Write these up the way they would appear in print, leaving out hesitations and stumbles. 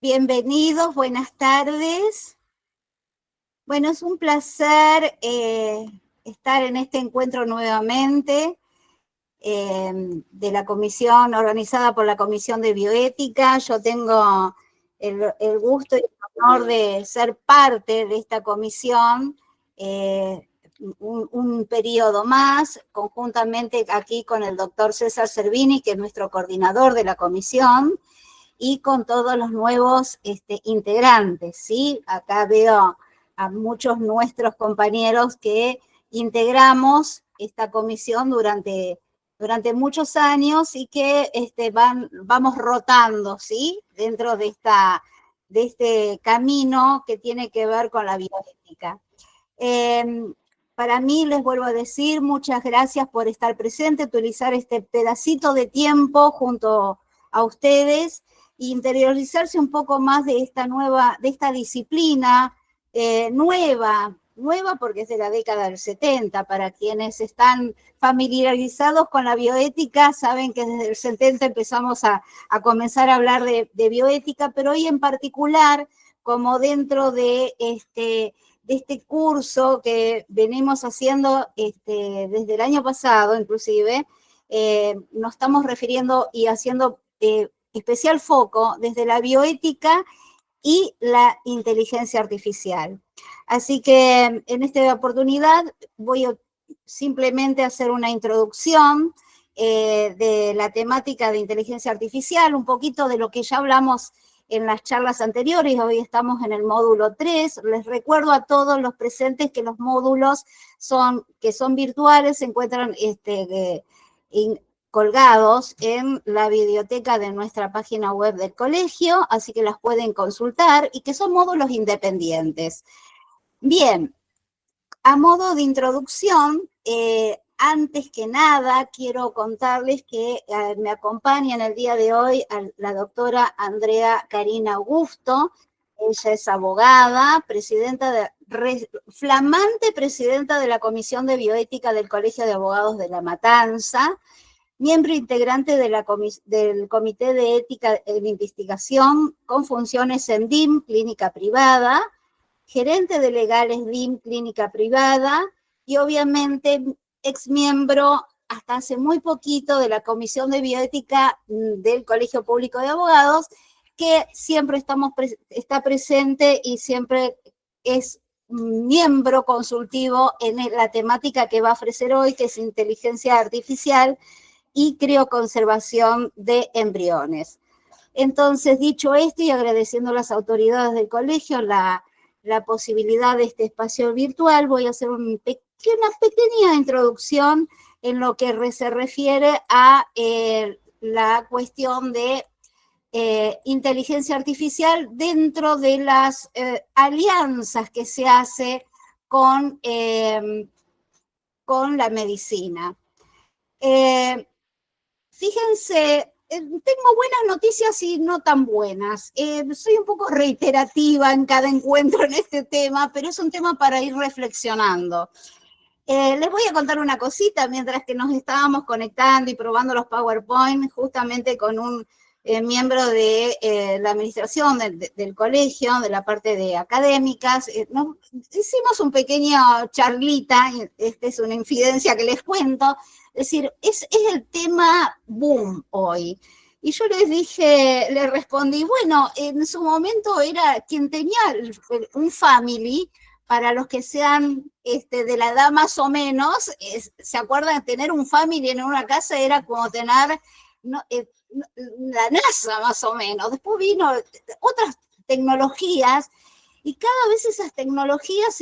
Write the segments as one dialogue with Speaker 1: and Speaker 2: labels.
Speaker 1: Bienvenidos, buenas tardes. Bueno, es un placer estar en este encuentro nuevamente de la comisión, organizada por la Comisión de Bioética. Yo tengo el gusto y el honor de ser parte de esta comisión un periodo más, conjuntamente aquí con el doctor César Cervini, que es nuestro coordinador de la comisión, y con todos los nuevos integrantes, ¿sí? Acá veo a muchos nuestros compañeros que integramos esta comisión durante muchos años y que vamos rotando, ¿sí? Dentro de este camino que tiene que ver con la bioética. Para mí, les vuelvo a decir, muchas gracias por estar presente, utilizar este pedacito de tiempo junto a ustedes, interiorizarse un poco más de esta disciplina nueva porque es de la década del 70. Para quienes están familiarizados con la bioética, saben que desde el 70 empezamos a comenzar a hablar de bioética, pero hoy en particular, como dentro de este curso que venimos haciendo desde el año pasado, inclusive, nos estamos refiriendo y haciendo especial foco desde la bioética y la inteligencia artificial. Así que en esta oportunidad voy a simplemente hacer una introducción de la temática de inteligencia artificial, un poquito de lo que ya hablamos en las charlas anteriores. Hoy estamos en el módulo 3. Les recuerdo a todos los presentes que los módulos que son virtuales se encuentran colgados en la biblioteca de nuestra página web del colegio, así que las pueden consultar, y que son módulos independientes. Bien, a modo de introducción, antes que nada quiero contarles que me acompaña en el día de hoy la doctora Andrea Karina Augusto. Ella es abogada, flamante presidenta de la Comisión de Bioética del Colegio de Abogados de La Matanza, miembro integrante del Comité de Ética en Investigación con funciones en DIM, Clínica Privada, gerente de legales DIM, Clínica Privada, y obviamente exmiembro hasta hace muy poquito de la Comisión de Bioética del Colegio Público de Abogados, que siempre está presente y siempre es miembro consultivo en la temática que va a ofrecer hoy, que es inteligencia artificial y crioconservación de embriones. Entonces, dicho esto, y agradeciendo a las autoridades del colegio la posibilidad de este espacio virtual, voy a hacer una pequeña introducción en lo que se refiere a la cuestión de inteligencia artificial dentro de las alianzas que se hace con la medicina. Fíjense, tengo buenas noticias y no tan buenas. Soy un poco reiterativa en cada encuentro en este tema, pero es un tema para ir reflexionando. Les voy a contar una cosita. Mientras que nos estábamos conectando y probando los PowerPoint, justamente con un miembro de la administración del colegio, de la parte de académicas, hicimos un pequeño charlita. Esta es una infidencia que les cuento. Es decir, es el tema boom hoy. Y yo les respondí, bueno, en su momento era quien tenía un family. Para los que sean de la edad más o menos, ¿se acuerdan de tener un family en una casa? Era como tener la NASA más o menos. Después vino otras tecnologías, y cada vez esas tecnologías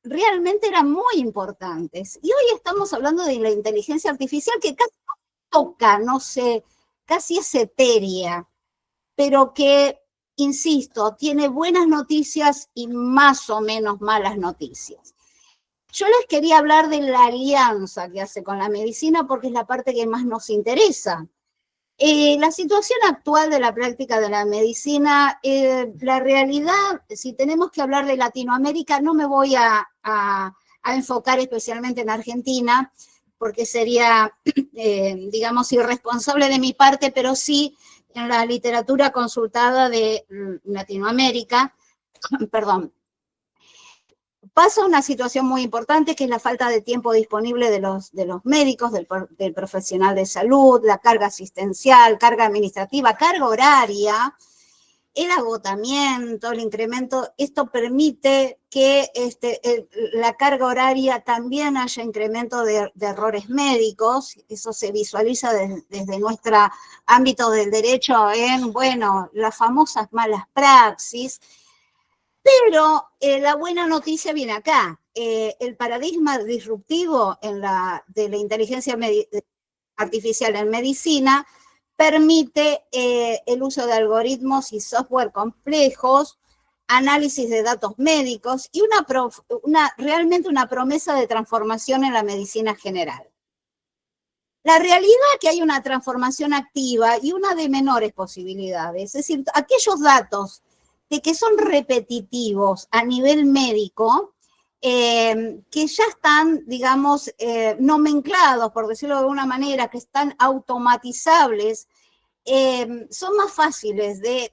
Speaker 1: realmente eran muy importantes. Y hoy estamos hablando de la inteligencia artificial, que casi toca, no sé, casi es etérea, pero que, insisto, tiene buenas noticias y más o menos malas noticias. Yo les quería hablar de la alianza que hace con la medicina, porque es la parte que más nos interesa. La situación actual de la práctica de la medicina, la realidad, si tenemos que hablar de Latinoamérica, no me voy a enfocar especialmente en Argentina, porque sería, digamos, irresponsable de mi parte, pero sí en la literatura consultada de Latinoamérica, perdón, pasa una situación muy importante que es la falta de tiempo disponible de los médicos, del profesional de salud, la carga asistencial, carga administrativa, carga horaria, el agotamiento, el incremento. Esto permite que la carga horaria también haya incremento de errores médicos. Eso se visualiza desde nuestro ámbito del derecho en, bueno, las famosas malas praxis. Pero la buena noticia viene acá. El paradigma disruptivo de la inteligencia artificial en medicina permite el uso de algoritmos y software complejos, análisis de datos médicos y realmente una promesa de transformación en la medicina general. La realidad es que hay una transformación activa y una de menores posibilidades. Es decir, aquellos datos de que son repetitivos a nivel médico, que ya están, digamos, nomenclados, por decirlo de alguna manera, que están automatizables, son más fáciles de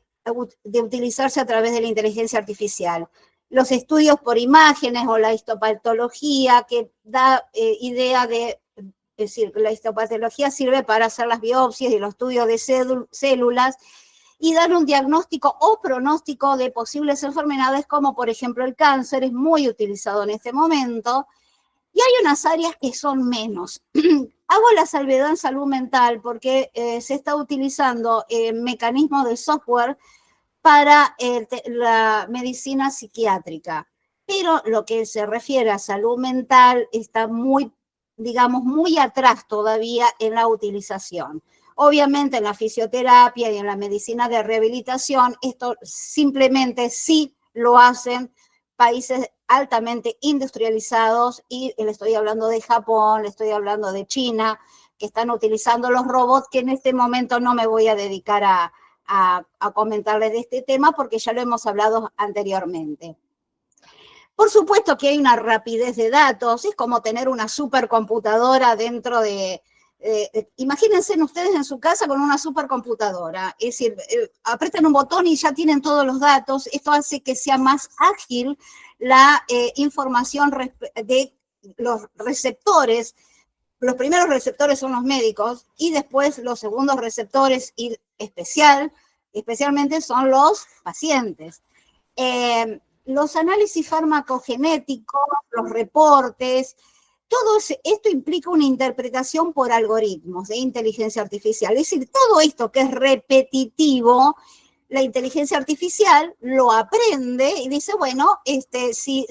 Speaker 1: utilizarse a través de la inteligencia artificial. Los estudios por imágenes o la histopatología, que da idea de, es decir, la histopatología sirve para hacer las biopsias y los estudios de células, y dar un diagnóstico o pronóstico de posibles enfermedades, como por ejemplo el cáncer, es muy utilizado en este momento, y hay unas áreas que son menos. Hago la salvedad en salud mental porque se está utilizando mecanismos de software para la medicina psiquiátrica, pero lo que se refiere a salud mental está muy, digamos, muy atrás todavía en la utilización. Obviamente en la fisioterapia y en la medicina de rehabilitación, esto simplemente sí lo hacen países altamente industrializados, y le estoy hablando de Japón, le estoy hablando de China, que están utilizando los robots, que en este momento no me voy a dedicar a comentarles de este tema porque ya lo hemos hablado anteriormente. Por supuesto que hay una rapidez de datos, es como tener una supercomputadora dentro de... imagínense ustedes en su casa con una supercomputadora, es decir, apretan un botón y ya tienen todos los datos. Esto hace que sea más ágil la información de los receptores. Los primeros receptores son los médicos y después los segundos receptores y especialmente son los pacientes. Los análisis farmacogenéticos, los reportes, todo esto implica una interpretación por algoritmos de inteligencia artificial. Es decir, todo esto que es repetitivo, la inteligencia artificial lo aprende y dice, bueno, si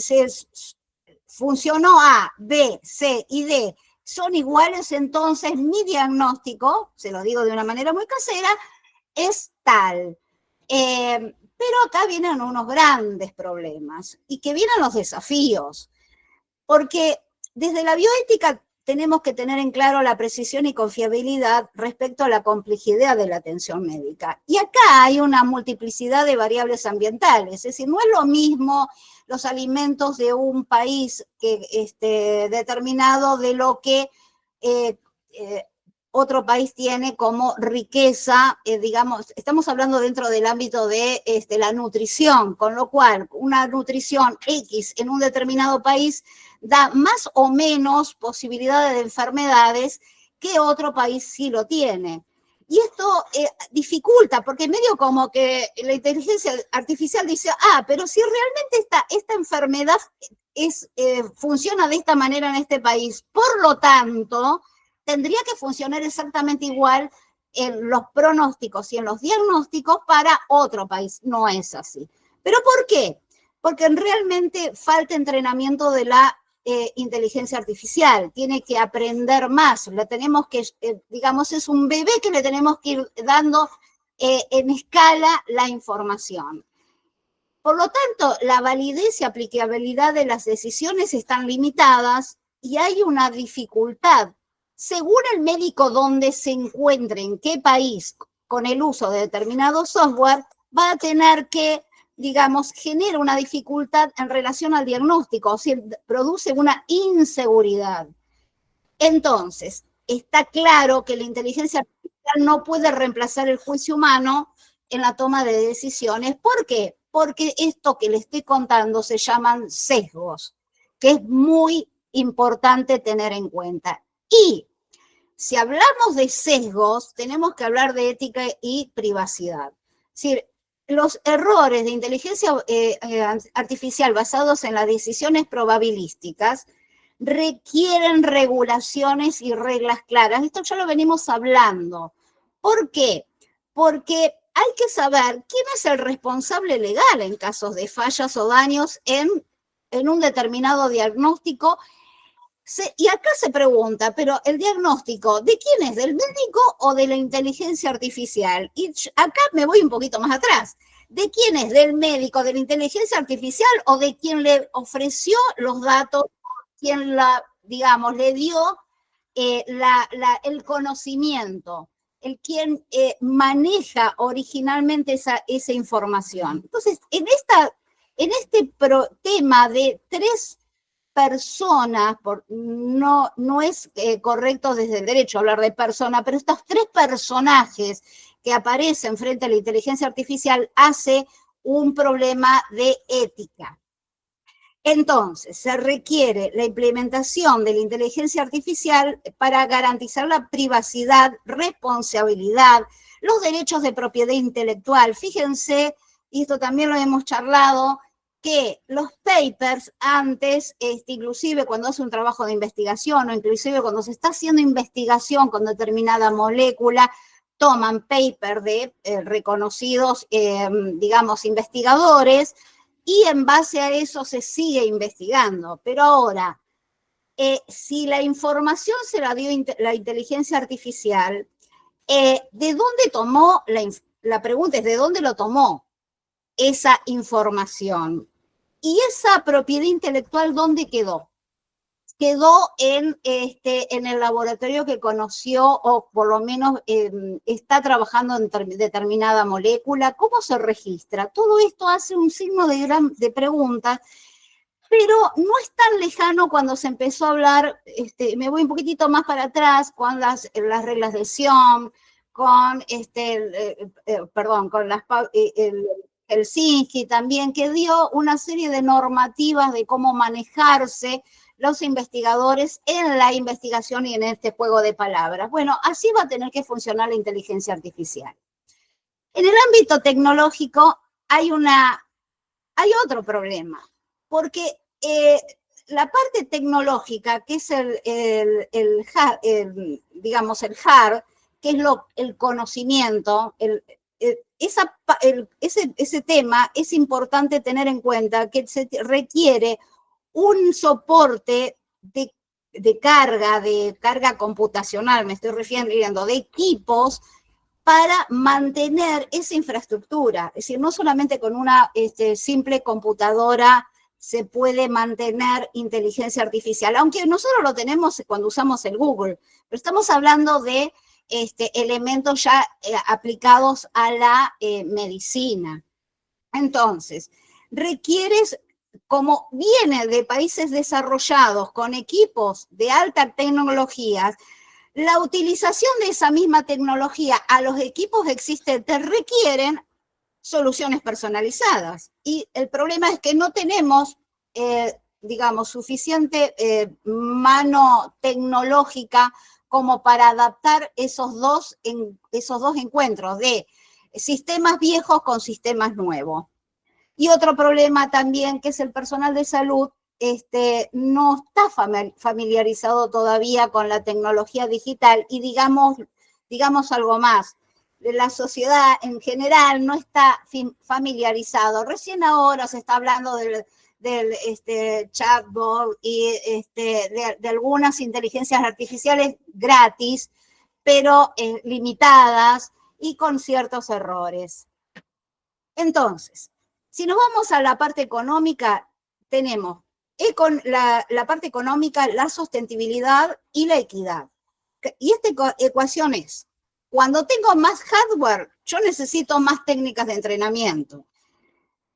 Speaker 1: funcionó A, B, C y D son iguales, entonces mi diagnóstico, se lo digo de una manera muy casera, es tal. Pero acá vienen unos grandes problemas y que vienen los desafíos, porque desde la bioética tenemos que tener en claro la precisión y confiabilidad respecto a la complejidad de la atención médica. Y acá hay una multiplicidad de variables ambientales, es decir, no es lo mismo los alimentos de un país determinado de lo que otro país tiene como riqueza, digamos, estamos hablando dentro del ámbito de la nutrición, con lo cual una nutrición X en un determinado país da más o menos posibilidades de enfermedades que otro país sí lo tiene. Y esto dificulta, porque medio como que la inteligencia artificial dice, pero si realmente esta enfermedad funciona de esta manera en este país, por lo tanto, tendría que funcionar exactamente igual en los pronósticos y en los diagnósticos para otro país. No es así. ¿Pero por qué? Porque realmente falta entrenamiento de la inteligencia artificial. Tiene que aprender más. Le tenemos que, digamos, es un bebé que le tenemos que ir dando en escala la información. Por lo tanto, la validez y aplicabilidad de las decisiones están limitadas y hay una dificultad. Según el médico donde se encuentre, en qué país, con el uso de determinado software, va a tener que, digamos, genera una dificultad en relación al diagnóstico, o sea, produce una inseguridad. Entonces, está claro que la inteligencia artificial no puede reemplazar el juicio humano en la toma de decisiones. ¿Por qué? Porque esto que le estoy contando se llaman sesgos, que es muy importante tener en cuenta. Y si hablamos de sesgos, tenemos que hablar de ética y privacidad. Es decir, los errores de inteligencia artificial basados en las decisiones probabilísticas requieren regulaciones y reglas claras. Esto ya lo venimos hablando. ¿Por qué? Porque hay que saber quién es el responsable legal en casos de fallas o daños en un determinado diagnóstico. Y acá se pregunta, pero el diagnóstico, ¿de quién es? ¿Del médico o de la inteligencia artificial? Y acá me voy un poquito más atrás. ¿De quién es? ¿Del médico, de la inteligencia artificial o de quien le ofreció los datos, quien digamos, le dio el conocimiento, el quien maneja originalmente esa información? Entonces, en este tema de tres personas, no es correcto desde el derecho hablar de persona, pero estos tres personajes que aparecen frente a la inteligencia artificial hace un problema de ética. Entonces, se requiere la implementación de la inteligencia artificial para garantizar la privacidad, responsabilidad, los derechos de propiedad intelectual. Fíjense, y esto también lo hemos charlado, que los papers antes, inclusive cuando hace un trabajo de investigación o inclusive cuando se está haciendo investigación con determinada molécula, toman paper de reconocidos, digamos, investigadores, y en base a eso se sigue investigando. Pero ahora, si la información se la dio la inteligencia artificial, ¿de dónde tomó? La pregunta es, ¿de dónde lo tomó esa información? ¿Y esa propiedad intelectual dónde quedó? Quedó en el laboratorio que conoció o por lo menos está trabajando en determinada molécula. ¿Cómo se registra? Todo esto hace un signo de pregunta, pero no es tan lejano cuando se empezó a hablar, me voy un poquitito más para atrás, con las reglas de Sion, con, con el Helsinki también, que dio una serie de normativas de cómo manejarse los investigadores en la investigación y en este juego de palabras. Bueno, así va a tener que funcionar la inteligencia artificial. En el ámbito tecnológico hay otro problema, porque la parte tecnológica, que es digamos, el hard, que es el conocimiento, ese tema es importante tener en cuenta que se requiere un soporte de carga computacional, me estoy refiriendo, de equipos para mantener esa infraestructura. Es decir, no solamente con una simple computadora se puede mantener inteligencia artificial, aunque nosotros lo tenemos cuando usamos el Google, pero estamos hablando de elementos ya aplicados a la medicina. Entonces, requieres, como viene de países desarrollados con equipos de alta tecnología, la utilización de esa misma tecnología a los equipos existentes requieren soluciones personalizadas. Y el problema es que no tenemos, digamos, suficiente mano tecnológica como para adaptar esos dos encuentros de sistemas viejos con sistemas nuevos. Y otro problema también, que es el personal de salud, no está familiarizado todavía con la tecnología digital y digamos algo más, la sociedad en general no está familiarizado. Recién ahora se está hablando del chatbot y de algunas inteligencias artificiales gratis, pero limitadas y con ciertos errores. Entonces, si nos vamos a la parte económica, tenemos con la parte económica, la sostenibilidad y la equidad. Y esta ecuación es, cuando tengo más hardware, yo necesito más técnicas de entrenamiento.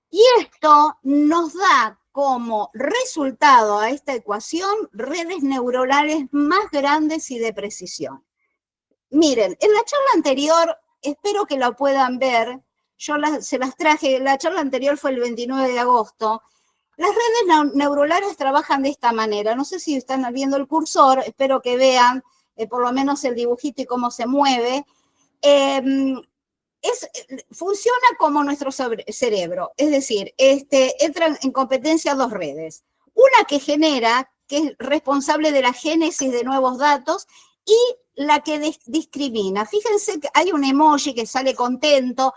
Speaker 1: Y esto nos da como resultado a esta ecuación redes neuronales más grandes y de precisión. Miren, en la charla anterior, espero que la puedan ver, se las traje, la charla anterior fue el 29 de agosto. Las redes neuronales trabajan de esta manera. No sé si están viendo el cursor, espero que vean por lo menos el dibujito y cómo se mueve. Funciona como nuestro cerebro, es decir, entran en competencia dos redes. Una que genera, que es responsable de la génesis de nuevos datos, y la que discrimina. Fíjense que hay un emoji que sale contento,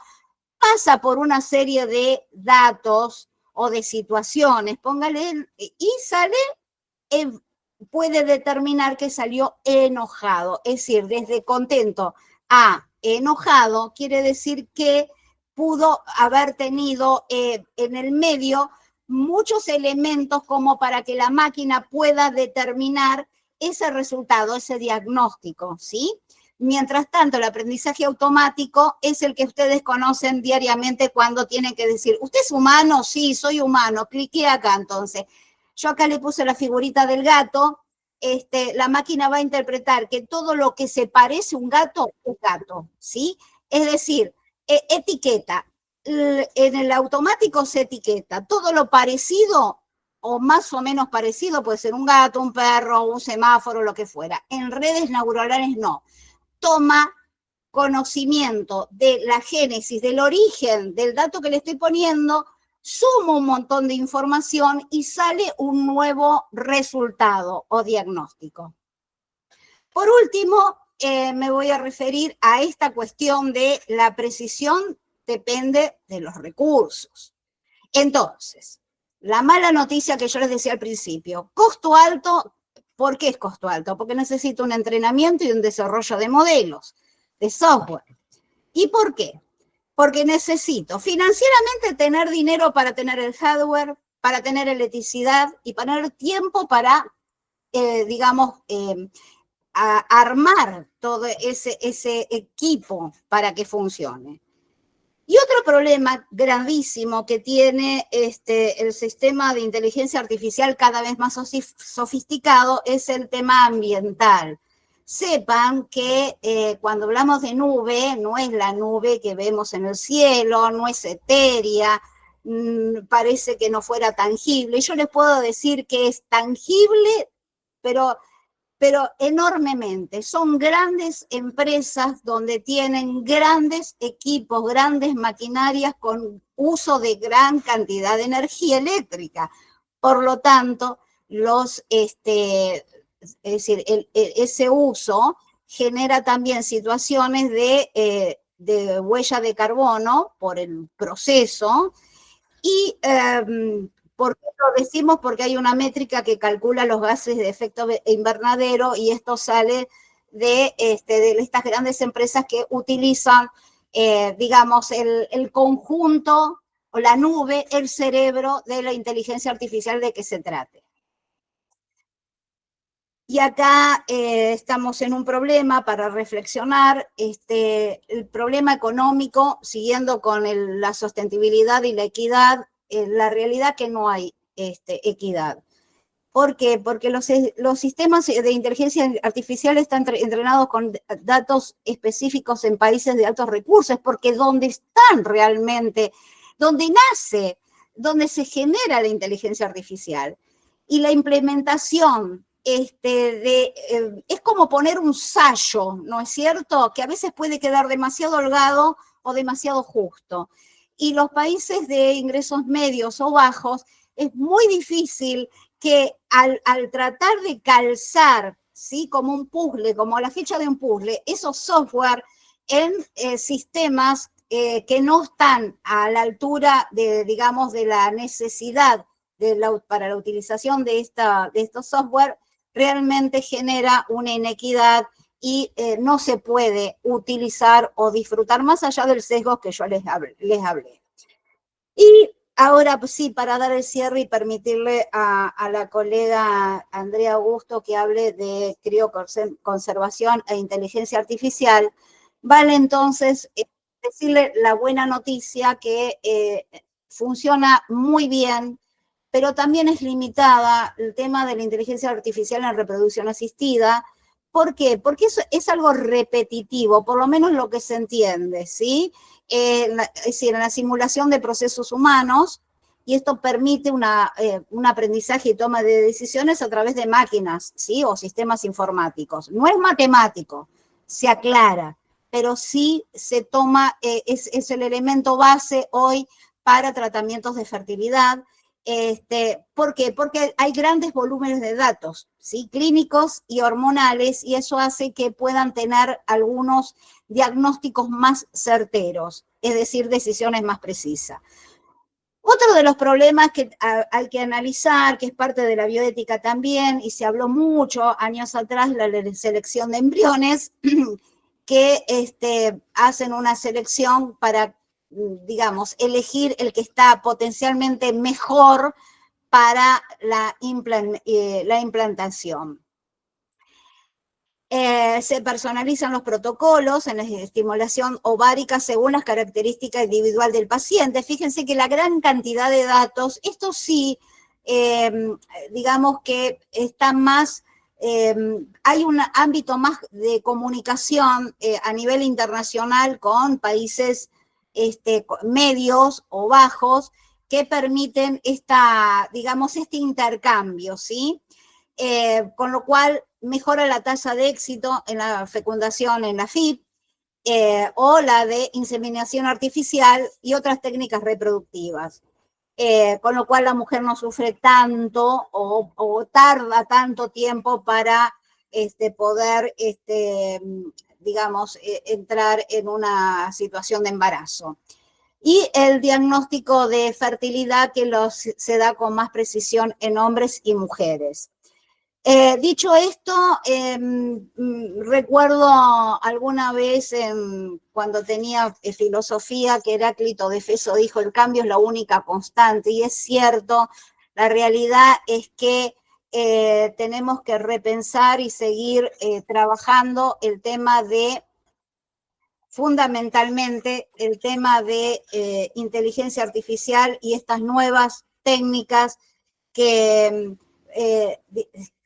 Speaker 1: pasa por una serie de datos o de situaciones, póngale, y sale, puede determinar que salió enojado, es decir, desde contento a enojado, quiere decir que pudo haber tenido en el medio muchos elementos como para que la máquina pueda determinar ese resultado, ese diagnóstico, ¿sí? Mientras tanto, el aprendizaje automático es el que ustedes conocen diariamente cuando tienen que decir, ¿usted es humano? Sí, soy humano, cliqué acá entonces. Yo acá le puse la figurita del gato, la máquina va a interpretar que todo lo que se parece a un gato es gato, ¿sí? Es decir, etiqueta. En el automático se etiqueta todo lo parecido o más o menos parecido, puede ser un gato, un perro, un semáforo, lo que fuera. En redes neuronales no. Toma conocimiento de la génesis, del origen del dato que le estoy poniendo, sumo un montón de información y sale un nuevo resultado o diagnóstico. Por último, me voy a referir a esta cuestión de la precisión depende de los recursos. Entonces, la mala noticia que yo les decía al principio, costo alto, ¿por qué es costo alto? Porque necesito un entrenamiento y un desarrollo de modelos, de software. ¿Y por qué? Porque necesito financieramente tener dinero para tener el hardware, para tener electricidad y para tener tiempo para, digamos, armar todo ese equipo para que funcione. Y otro problema grandísimo que tiene el sistema de inteligencia artificial cada vez más sofisticado es el tema ambiental. Sepan que cuando hablamos de nube, no es la nube que vemos en el cielo, no es etérea, parece que no fuera tangible. Yo les puedo decir que es tangible, pero enormemente. Son grandes empresas donde tienen grandes equipos, grandes maquinarias con uso de gran cantidad de energía eléctrica. Por lo tanto, es decir, ese uso genera también situaciones de huella de carbono por el proceso y ¿por qué lo decimos? Porque hay una métrica que calcula los gases de efecto invernadero y esto sale de estas grandes empresas que utilizan, digamos, el conjunto o la nube, el cerebro de la inteligencia artificial de que se trate. Y acá estamos en un problema para reflexionar, el problema económico, siguiendo con la sostenibilidad y la equidad, la realidad que no hay equidad. ¿Por qué? Porque los sistemas de inteligencia artificial están entrenados con datos específicos en países de altos recursos, porque donde están realmente, donde nace, donde se genera la inteligencia artificial. Y la implementación es como poner un sallo, ¿no es cierto? Que a veces puede quedar demasiado holgado o demasiado justo. Y los países de ingresos medios o bajos, es muy difícil que al tratar de calzar, ¿sí? Como un puzzle, como la ficha de un puzzle, esos software en sistemas que no están a la altura de, digamos, de la necesidad para la utilización de estos software, realmente genera una inequidad y no se puede utilizar o disfrutar más allá del sesgo que yo les hablé. Y ahora, pues sí, para dar el cierre y permitirle a la colega Andrea Augusto que hable de crioconservación e inteligencia artificial, vale entonces decirle la buena noticia que funciona muy bien, pero también es limitada el tema de la inteligencia artificial en reproducción asistida, ¿Por qué? Porque eso es algo repetitivo, por lo menos lo que se entiende, ¿sí? Es decir, en la simulación de procesos humanos, y esto permite un aprendizaje y toma de decisiones a través de máquinas, ¿sí? O sistemas informáticos. No es matemático, se aclara, pero sí se toma, es el elemento base hoy para tratamientos de fertilidad. ¿Por qué? Porque hay grandes volúmenes de datos, ¿sí? Clínicos y hormonales, y eso hace que puedan tener algunos diagnósticos más certeros, es decir, decisiones más precisas. Otro de los problemas que hay que analizar, que es parte de la bioética también, y se habló mucho años atrás, la selección de embriones, que hacen una selección para, digamos, elegir el que está potencialmente mejor para la implantación. Se personalizan los protocolos en la estimulación ovárica según las características individuales del paciente. Fíjense que la gran cantidad de datos, esto sí, digamos que está más, hay un ámbito más de comunicación a nivel internacional con países medios o bajos que permiten digamos, este intercambio, ¿sí? Con lo cual mejora la tasa de éxito en la fecundación en la FIP, o la de inseminación artificial y otras técnicas reproductivas. Con lo cual la mujer no sufre tanto o tarda tanto tiempo para poder, digamos, entrar en una situación de embarazo. Y el diagnóstico de fertilidad que se da con más precisión en hombres y mujeres. Dicho esto, recuerdo alguna vez cuando tenía filosofía que Heráclito de Éfeso dijo: el cambio es la única constante, y es cierto. La realidad es que tenemos que repensar y seguir trabajando el tema de, fundamentalmente, el tema de inteligencia artificial y estas nuevas técnicas que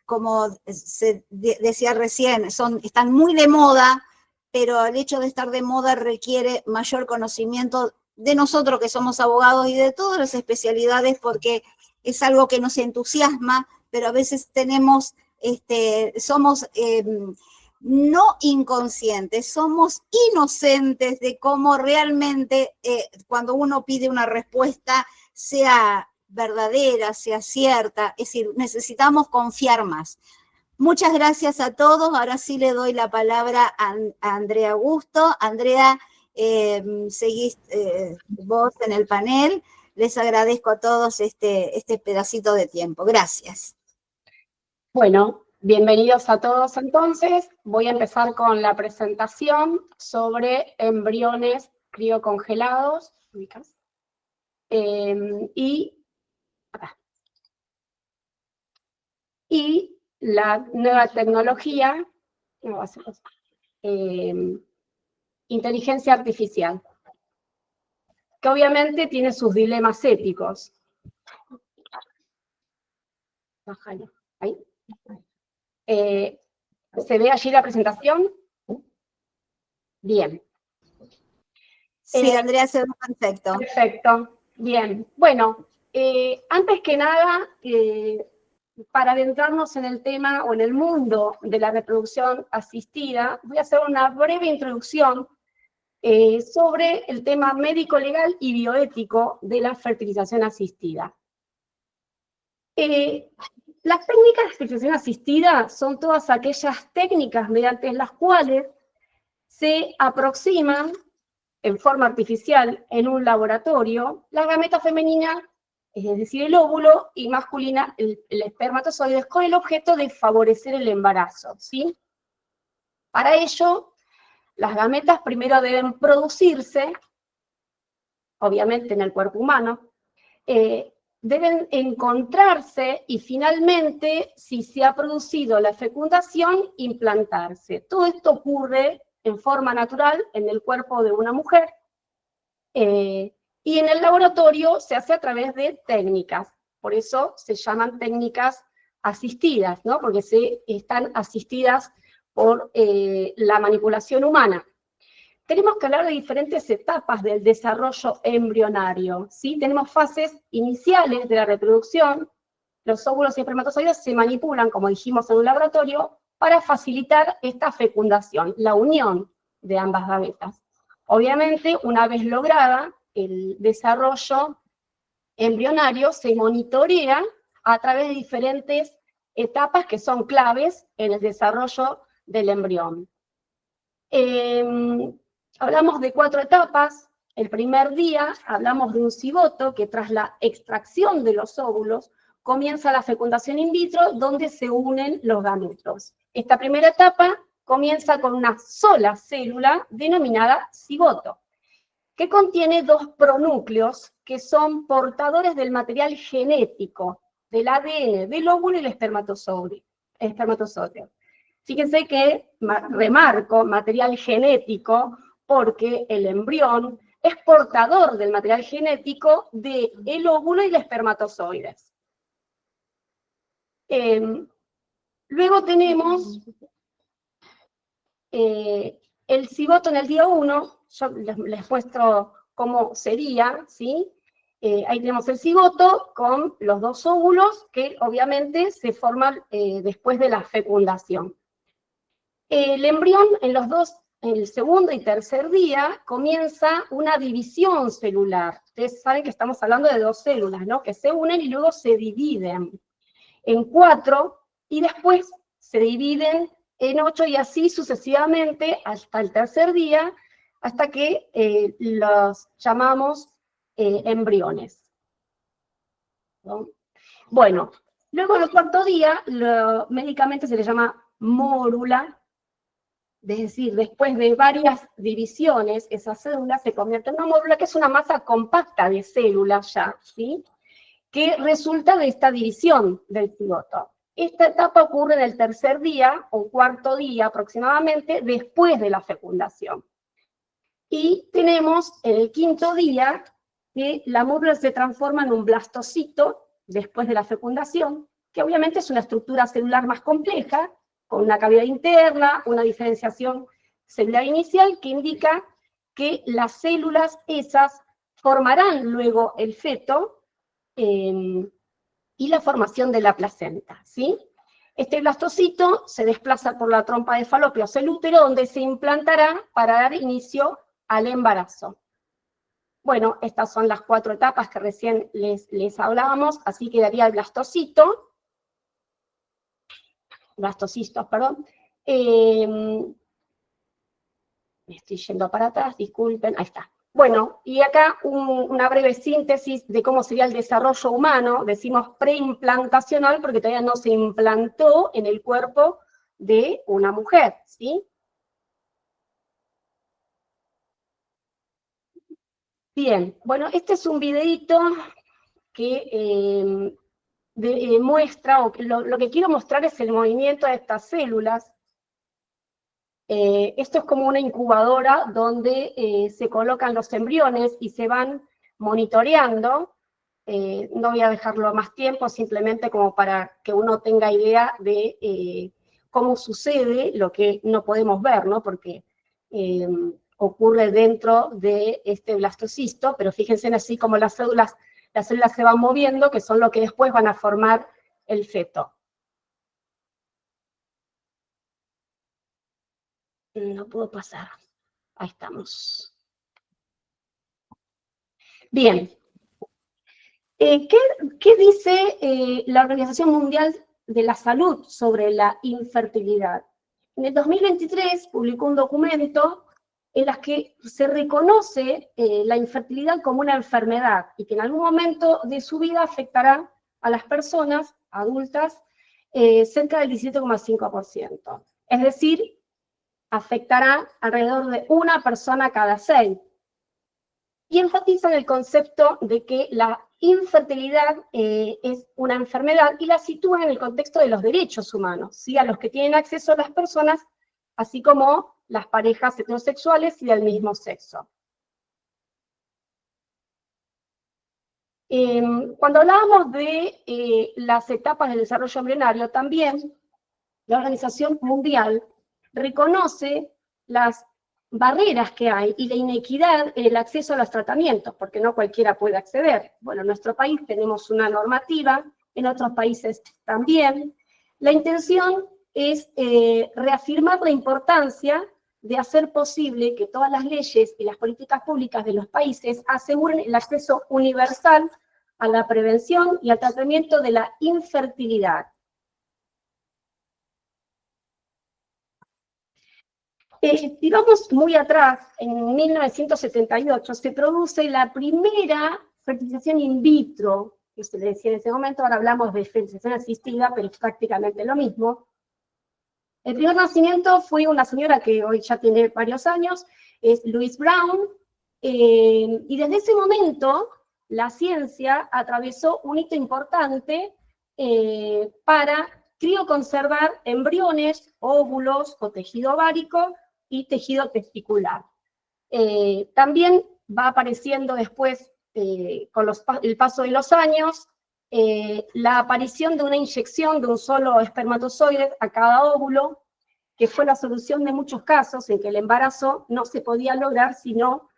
Speaker 1: como se decía recién, están muy de moda, pero el hecho de estar de moda requiere mayor conocimiento de nosotros que somos abogados y de todas las especialidades, porque es algo que nos entusiasma, pero a veces somos no inconscientes, somos inocentes de cómo realmente cuando uno pide una respuesta sea verdadera, sea cierta, es decir, necesitamos confiar más. Muchas gracias a todos. Ahora sí le doy la palabra a Andrea Augusto. Andrea, seguís vos en el panel. Les agradezco a todos este pedacito de tiempo. Gracias.
Speaker 2: Bueno, bienvenidos a todos entonces. Voy a empezar con la presentación sobre embriones criocongelados. Y la nueva tecnología, inteligencia artificial, que obviamente tiene sus dilemas éticos. Bájalo, ahí. ¿Se ve allí la presentación? Bien.
Speaker 1: Sí, Andrea, se ve perfecto.
Speaker 2: Perfecto, bien. Bueno, antes que nada, para adentrarnos en el tema o en el mundo de la reproducción asistida, voy a hacer una breve introducción sobre el tema médico-legal y bioético de la fertilización asistida. Las técnicas de fertilización asistida son todas aquellas técnicas mediante las cuales se aproximan en forma artificial en un laboratorio la gameta femenina, es decir, el óvulo, y masculina, el espermatozoide, con el objeto de favorecer el embarazo, ¿sí? Para ello, las gametas primero deben producirse, obviamente en el cuerpo humano, deben encontrarse y finalmente, si se ha producido la fecundación, implantarse. Todo esto ocurre en forma natural en el cuerpo de una mujer, y en el laboratorio se hace a través de técnicas. Por eso se llaman técnicas asistidas, ¿no? Porque están asistidas por la manipulación humana. Tenemos que hablar de diferentes etapas del desarrollo embrionario, ¿sí? Tenemos fases iniciales de la reproducción. Los óvulos y espermatozoides se manipulan, como dijimos en un laboratorio, para facilitar esta fecundación, la unión de ambas gametas. Obviamente, una vez lograda, el desarrollo embrionario se monitorea a través de diferentes etapas que son claves en el desarrollo del embrión. Hablamos de 4 etapas. El primer día hablamos de un cigoto que tras la extracción de los óvulos comienza la fecundación in vitro donde se unen los gametos. Esta primera etapa comienza con una sola célula denominada cigoto, que contiene 2 pronúcleos que son portadores del material genético, del ADN, del óvulo y el espermatozoide. Fíjense que remarco material genético porque el embrión es portador del material genético del óvulo y el espermatozoide. Luego tenemos el cigoto en el día 1, yo les muestro cómo sería, ¿sí? Ahí tenemos el cigoto con los 2 óvulos que obviamente se forman después de la fecundación. El embrión en el segundo y tercer día comienza una división celular. Ustedes saben que estamos hablando de 2 células, ¿no? Que se unen y luego se dividen en 4 y después se dividen en 8 y así sucesivamente hasta el tercer día, hasta que los llamamos embriones, ¿no? Bueno, luego en el cuarto día, médicamente se le llama mórula, es decir, después de varias divisiones, esa célula se convierte en una mórula, que es una masa compacta de células ya, ¿sí? Que resulta de esta división del cigoto. Esta etapa ocurre en el tercer día o cuarto día aproximadamente después de la fecundación. Y tenemos en el quinto día que la mórula se transforma en un blastocito después de la fecundación, que obviamente es una estructura celular más compleja, con una cavidad interna, una diferenciación celular inicial que indica que las células esas formarán luego el feto y la formación de la placenta, ¿sí? Este blastocito se desplaza por la trompa de Falopio hacia el útero, donde se implantará para dar inicio al embarazo. Bueno, estas son las 4 etapas que recién les hablábamos, así quedaría el blastocisto, perdón. Me estoy yendo para atrás, disculpen, ahí está. Bueno, y acá una breve síntesis de cómo sería el desarrollo humano. Decimos preimplantacional porque todavía no se implantó en el cuerpo de una mujer, ¿sí? Bien, bueno, este es un videíto que muestra, o lo que quiero mostrar es el movimiento de estas células. Esto es como una incubadora donde se colocan los embriones y se van monitoreando. No voy a dejarlo más tiempo, simplemente como para que uno tenga idea de cómo sucede lo que no podemos ver, ¿no? Porque ocurre dentro de este blastocisto, pero fíjense en así como las células se van moviendo, que son lo que después van a formar el feto. No puedo pasar. Ahí estamos. Bien. ¿Qué dice la Organización Mundial de la Salud sobre la infertilidad? En el 2023 publicó un documento en el que se reconoce la infertilidad como una enfermedad y que en algún momento de su vida afectará a las personas adultas cerca del 17,5%. Es decir, afectará alrededor de 1 persona cada 6. Y enfatizan el concepto de que la infertilidad es una enfermedad y la sitúan en el contexto de los derechos humanos, ¿sí? A los que tienen acceso las personas, así como las parejas heterosexuales y del mismo sexo. Cuando hablábamos de las etapas del desarrollo embrionario, también la Organización Mundial reconoce las barreras que hay y la inequidad en el acceso a los tratamientos, porque no cualquiera puede acceder. Bueno, en nuestro país tenemos una normativa, en otros países también. La intención es reafirmar la importancia de hacer posible que todas las leyes y las políticas públicas de los países aseguren el acceso universal a la prevención y al tratamiento de la infertilidad. Si vamos muy atrás, en 1978 se produce la primera fertilización in vitro, que se le decía en ese momento, ahora hablamos de fertilización asistida, pero es prácticamente lo mismo. El primer nacimiento fue una señora que hoy ya tiene varios años, es Louise Brown, y desde ese momento la ciencia atravesó un hito importante para crioconservar embriones, óvulos o tejido ovárico y tejido testicular. También va apareciendo después, con el paso de los años, la aparición de una inyección de un solo espermatozoide a cada óvulo, que fue la solución de muchos casos en que el embarazo no se podía lograr sino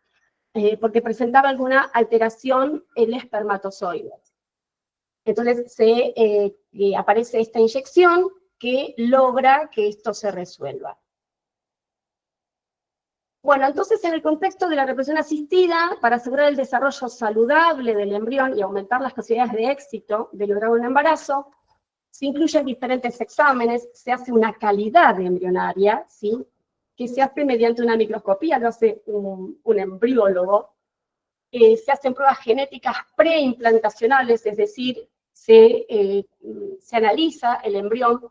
Speaker 2: porque presentaba alguna alteración el espermatozoide. Entonces aparece esta inyección que logra que esto se resuelva. Bueno, entonces en el contexto de la reproducción asistida, para asegurar el desarrollo saludable del embrión y aumentar las posibilidades de éxito de lograr un embarazo, se incluyen diferentes exámenes, se hace una calidad embrionaria, ¿sí?, que se hace mediante una microscopía, lo hace un embriólogo. Se hacen pruebas genéticas preimplantacionales, es decir, se analiza el embrión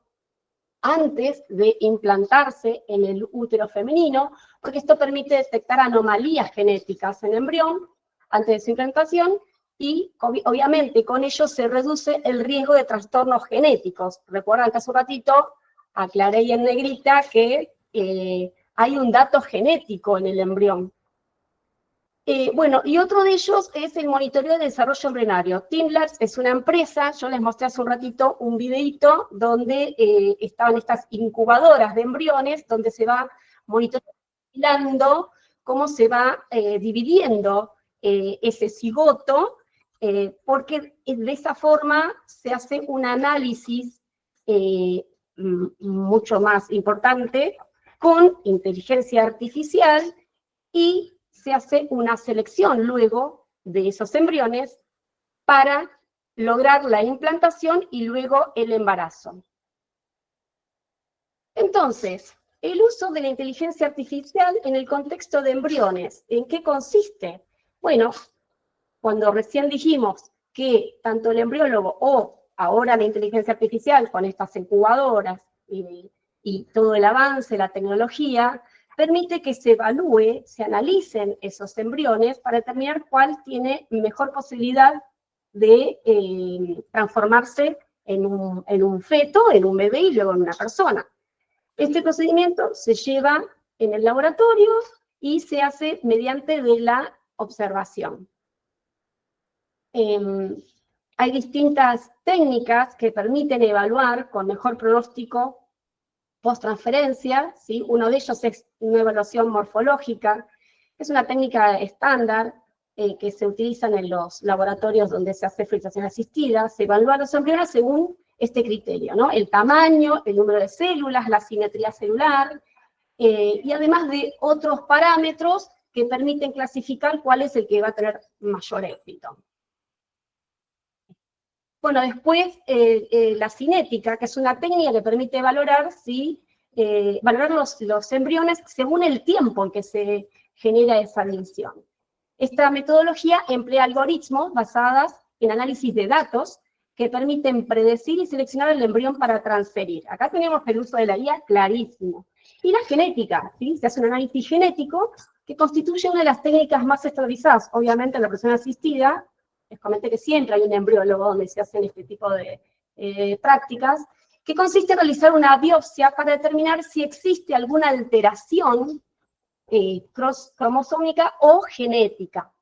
Speaker 2: antes de implantarse en el útero femenino, porque esto permite detectar anomalías genéticas en el embrión antes de su implantación, y obviamente con ello se reduce el riesgo de trastornos genéticos. Recuerdan que hace un ratito aclaré ahí en negrita que hay un dato genético en el embrión. Bueno, y otro de ellos es el monitoreo de desarrollo embrionario. TeamLabs es una empresa, yo les mostré hace un ratito un videito donde estaban estas incubadoras de embriones, donde se va monitoreando cómo se va dividiendo ese cigoto, porque de esa forma se hace un análisis mucho más importante con inteligencia artificial, y se hace una selección luego de esos embriones para lograr la implantación y luego el embarazo. Entonces, el uso de la inteligencia artificial en el contexto de embriones, ¿en qué consiste? Bueno, cuando recién dijimos que tanto el embriólogo o ahora la inteligencia artificial con estas incubadoras y todo el avance, la tecnología, permite que se evalúe, se analicen esos embriones para determinar cuál tiene mejor posibilidad de transformarse en un feto, en un bebé y luego en una persona. Este procedimiento se lleva en el laboratorio y se hace mediante de la observación. Hay distintas técnicas que permiten evaluar con mejor pronóstico post-transferencia, ¿sí? Uno de ellos es una evaluación morfológica, es una técnica estándar que se utiliza en los laboratorios donde se hace fertilización asistida. Se evalúan los embriones según este criterio, ¿no? El tamaño, el número de células, la simetría celular, y además de otros parámetros que permiten clasificar cuál es el que va a tener mayor éxito. Bueno, después la cinética, que es una técnica que permite valorar los embriones según el tiempo en que se genera esa división. Esta metodología emplea algoritmos basados en análisis de datos que permiten predecir y seleccionar el embrión para transferir. Acá tenemos el uso de la IA clarísimo. Y la genética, ¿sí? Se hace un análisis genético que constituye una de las técnicas más estandarizadas, obviamente en la reproducción asistida. Les comenté que siempre hay un embriólogo donde se hacen este tipo de prácticas, que consiste en realizar una biopsia para determinar si existe alguna alteración cromosómica o genética.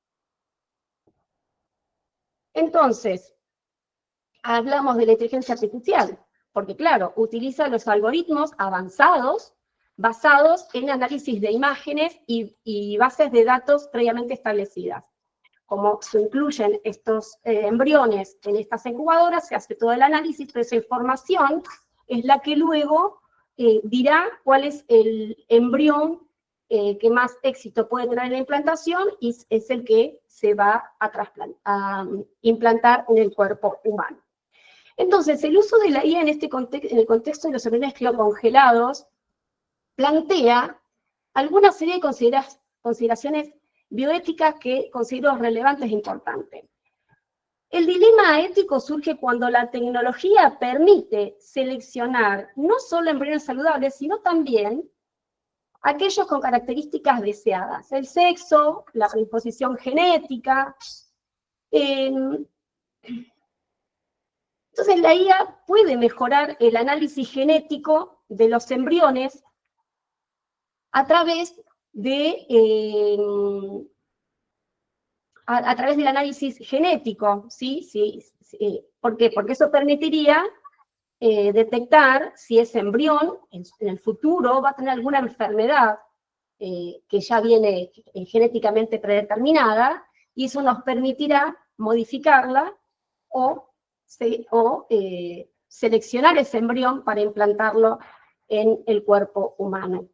Speaker 2: Entonces, hablamos de la inteligencia artificial, porque claro, utiliza los algoritmos avanzados basados en análisis de imágenes y bases de datos previamente establecidas. Como se incluyen estos embriones en estas incubadoras, se hace todo el análisis, pero esa información es la que luego dirá cuál es el embrión que más éxito puede tener en la implantación y es el que se va a implantar en el cuerpo humano. Entonces, el uso de la IA en el contexto de los embriones criocongelados plantea alguna serie de consideraciones bioéticas que considero relevantes e importantes. El dilema ético surge cuando la tecnología permite seleccionar no solo embriones saludables, sino también aquellos con características deseadas, el sexo, la predisposición genética. Entonces la IA puede mejorar el análisis genético de los embriones a través de a través del análisis genético, ¿sí? ¿Por qué? Porque eso permitiría detectar si ese embrión en el futuro va a tener alguna enfermedad que ya viene genéticamente predeterminada, y eso nos permitirá modificarla o seleccionar ese embrión para implantarlo en el cuerpo humano.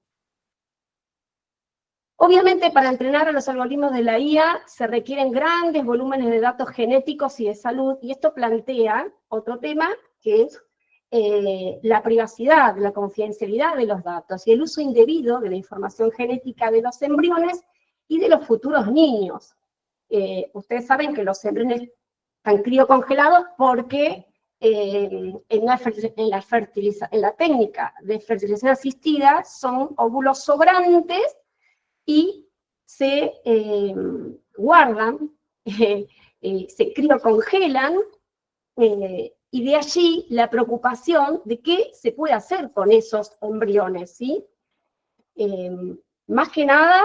Speaker 2: Obviamente, para entrenar a los algoritmos de la IA se requieren grandes volúmenes de datos genéticos y de salud, y esto plantea otro tema, que es la privacidad, la confidencialidad de los datos y el uso indebido de la información genética de los embriones y de los futuros niños. Ustedes saben que los embriones están criocongelados porque en la técnica de fertilización asistida son óvulos sobrantes y se guardan, se criocongelan, y de allí la preocupación de qué se puede hacer con esos embriones, ¿sí? Más que nada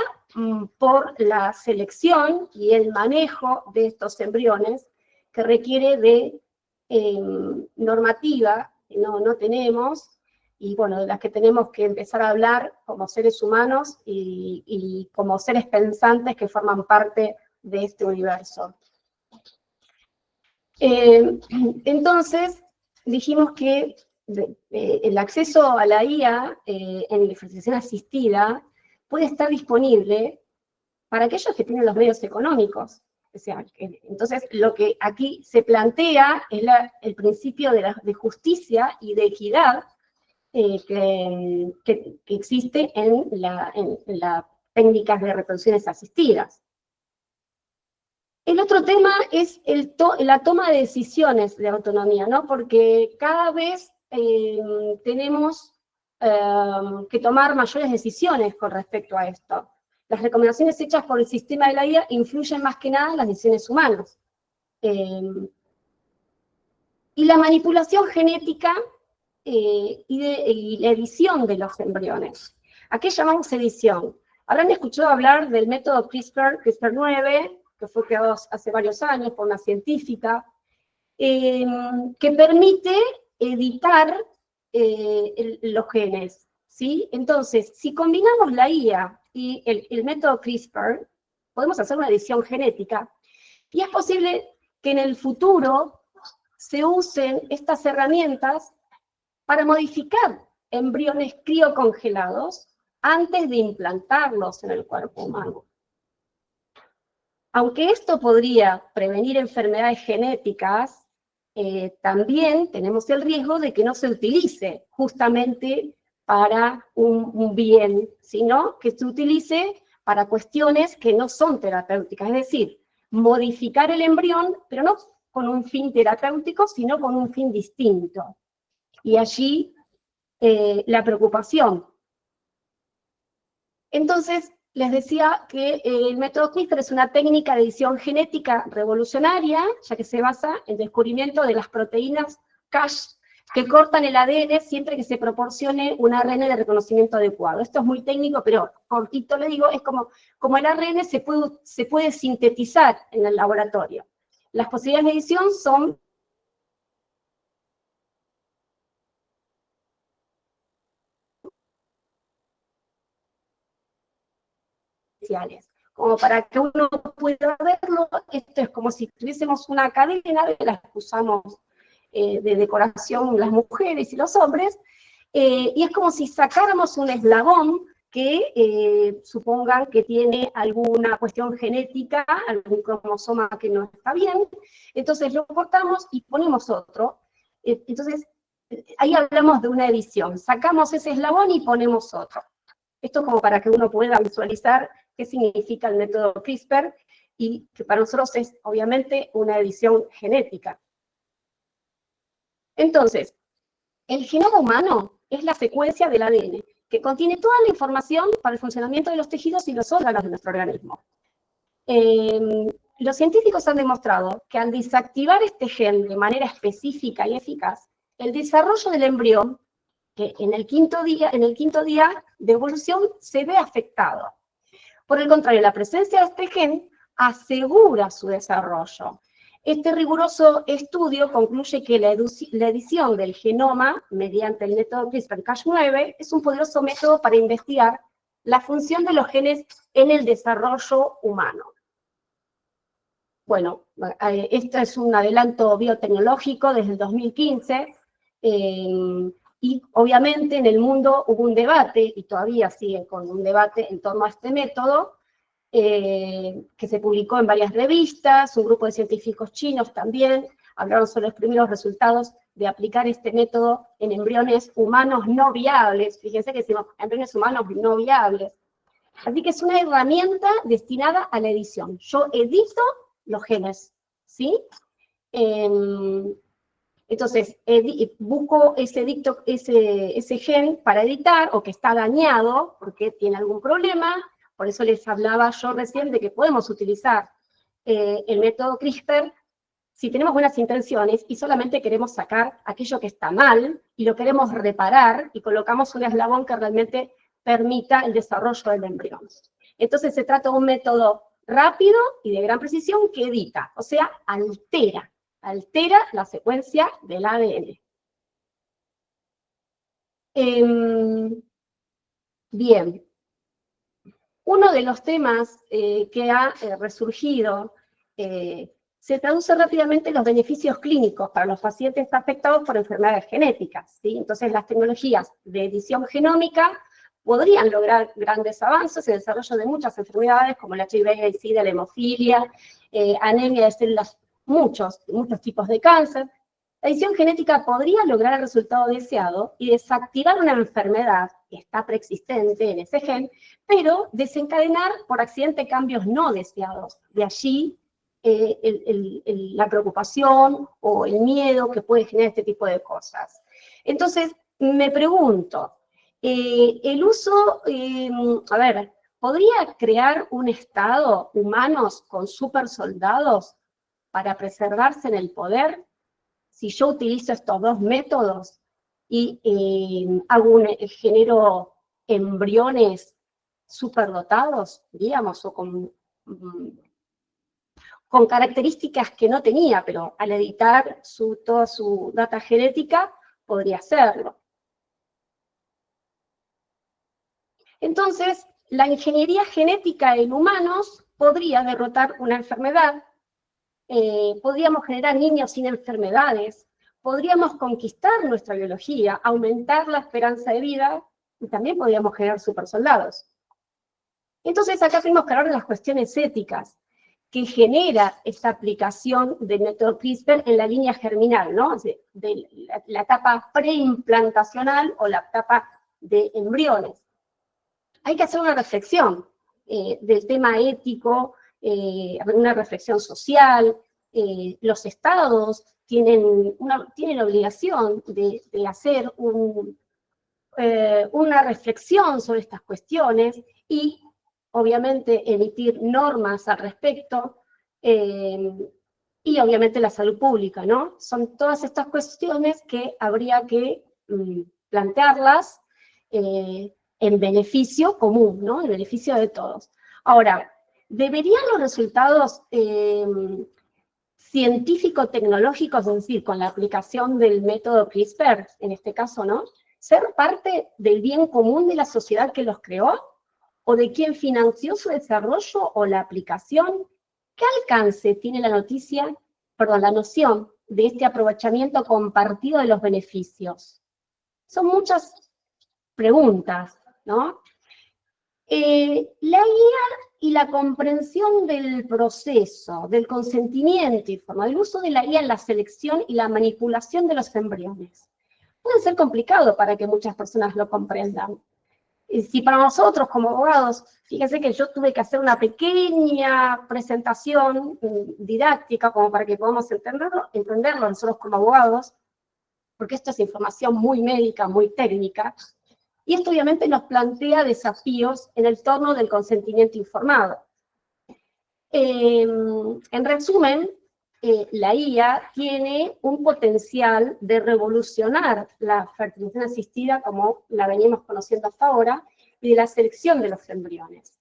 Speaker 2: por la selección y el manejo de estos embriones, que requiere de normativa que no tenemos, y bueno, de las que tenemos que empezar a hablar como seres humanos y como seres pensantes que forman parte de este universo. Entonces, dijimos que el acceso a la IA en la fertilización asistida puede estar disponible para aquellos que tienen los medios económicos. O sea, entonces, lo que aquí se plantea es el principio de justicia y de equidad que existe en las técnicas de reproducciones asistidas. El otro tema es la toma de decisiones de autonomía, ¿no? Porque cada vez tenemos que tomar mayores decisiones con respecto a esto. Las recomendaciones hechas por el sistema de la IA influyen más que nada en las decisiones humanas. Y la manipulación genética y la edición de los embriones. ¿A qué llamamos edición? Habrán escuchado hablar del método CRISPR-9, que fue creado hace varios años por una científica, que permite editar los genes, ¿sí? Entonces, si combinamos la IA y el método CRISPR, podemos hacer una edición genética, y es posible que en el futuro se usen estas herramientas para modificar embriones criocongelados antes de implantarlos en el cuerpo humano. Aunque esto podría prevenir enfermedades genéticas, también tenemos el riesgo de que no se utilice justamente para un bien, sino que se utilice para cuestiones que no son terapéuticas, es decir, modificar el embrión, pero no con un fin terapéutico, sino con un fin distinto. Y allí la preocupación. Entonces, les decía que el método CRISPR es una técnica de edición genética revolucionaria, ya que se basa en el descubrimiento de las proteínas Cas que cortan el ADN siempre que se proporcione un ARN de reconocimiento adecuado. Esto es muy técnico, pero cortito le digo, es como el ARN se puede sintetizar en el laboratorio. Las posibilidades de edición son secuenciales. Como para que uno pueda verlo, esto es como si tuviésemos una cadena de las que usamos de decoración las mujeres y los hombres, y es como si sacáramos un eslabón que supongan que tiene alguna cuestión genética, algún cromosoma que no está bien, entonces lo cortamos y ponemos otro. Entonces, ahí hablamos de una edición, sacamos ese eslabón y ponemos otro. Esto es como para que uno pueda visualizar qué significa el método CRISPR, y que para nosotros es, obviamente, una edición genética. Entonces, el genoma humano es la secuencia del ADN, que contiene toda la información para el funcionamiento de los tejidos y los órganos de nuestro organismo. Los científicos han demostrado que al desactivar este gen de manera específica y eficaz, el desarrollo del embrión, que en el quinto día de evolución se ve afectado. Por el contrario, la presencia de este gen asegura su desarrollo. Este riguroso estudio concluye que la edición del genoma mediante el método CRISPR-Cas9 es un poderoso método para investigar la función de los genes en el desarrollo humano. Bueno, esto es un adelanto biotecnológico desde el 2015, y obviamente en el mundo hubo un debate, y todavía sigue con un debate en torno a este método, que se publicó en varias revistas. Un grupo de científicos chinos también hablaron sobre los primeros resultados de aplicar este método en embriones humanos no viables. Fíjense que decimos embriones humanos no viables. Así que es una herramienta destinada a la edición. Yo edito los genes, ¿sí? Entonces, busco ese gen para editar, o que está dañado, porque tiene algún problema. Por eso les hablaba yo recién de que podemos utilizar el método CRISPR si tenemos buenas intenciones y solamente queremos sacar aquello que está mal y lo queremos reparar, y colocamos un eslabón que realmente permita el desarrollo del embrión. Entonces se trata de un método rápido y de gran precisión que edita, o sea, altera la secuencia del ADN. Bien. Uno de los temas que ha resurgido se traduce rápidamente en los beneficios clínicos para los pacientes afectados por enfermedades genéticas, ¿sí? Entonces, las tecnologías de edición genómica podrían lograr grandes avances en el desarrollo de muchas enfermedades, como la HIV/SIDA, la hemofilia, anemia de células, muchos tipos de cáncer. La edición genética podría lograr el resultado deseado y desactivar una enfermedad que está preexistente en ese gen, pero desencadenar por accidente cambios no deseados. De allí la preocupación o el miedo que puede generar este tipo de cosas. Entonces, me pregunto, el uso, ¿podría crear un Estado humanos con supersoldados para preservarse en el poder? Si yo utilizo estos dos métodos y genero embriones superdotados, digamos, o con características que no tenía, pero al editar toda su data genética podría hacerlo. Entonces, la ingeniería genética en humanos podría derrotar una enfermedad. Podríamos generar niños sin enfermedades, podríamos conquistar nuestra biología, aumentar la esperanza de vida, y también podríamos generar supersoldados. Entonces acá tenemos que hablar de las cuestiones éticas que genera esta aplicación del método CRISPR en la línea germinal, ¿no? De la etapa preimplantacional o la etapa de embriones. Hay que hacer una reflexión del tema ético, una reflexión social. Los estados tienen la obligación de hacer una reflexión sobre estas cuestiones y, obviamente, emitir normas al respecto, y, obviamente, la salud pública, ¿no? Son todas estas cuestiones que habría que plantearlas en beneficio común, ¿no? En beneficio de todos. Ahora, ¿deberían los resultados científico-tecnológicos, es decir, con la aplicación del método CRISPR, en este caso, ¿no?, ser parte del bien común de la sociedad que los creó? ¿O de quién financió su desarrollo o la aplicación? ¿Qué alcance tiene la noción de este aprovechamiento compartido de los beneficios? Son muchas preguntas, ¿no? La guía y la comprensión del proceso, del consentimiento informado, del uso de la guía en la selección y la manipulación de los embriones. Puede ser complicado para que muchas personas lo comprendan. Si para nosotros como abogados, fíjense que yo tuve que hacer una pequeña presentación didáctica como para que podamos entenderlo nosotros como abogados, porque esto es información muy médica, muy técnica, y esto obviamente nos plantea desafíos en el torno del consentimiento informado. En resumen, la IA tiene un potencial de revolucionar la fertilización asistida como la veníamos conociendo hasta ahora, y de la selección de los embriones.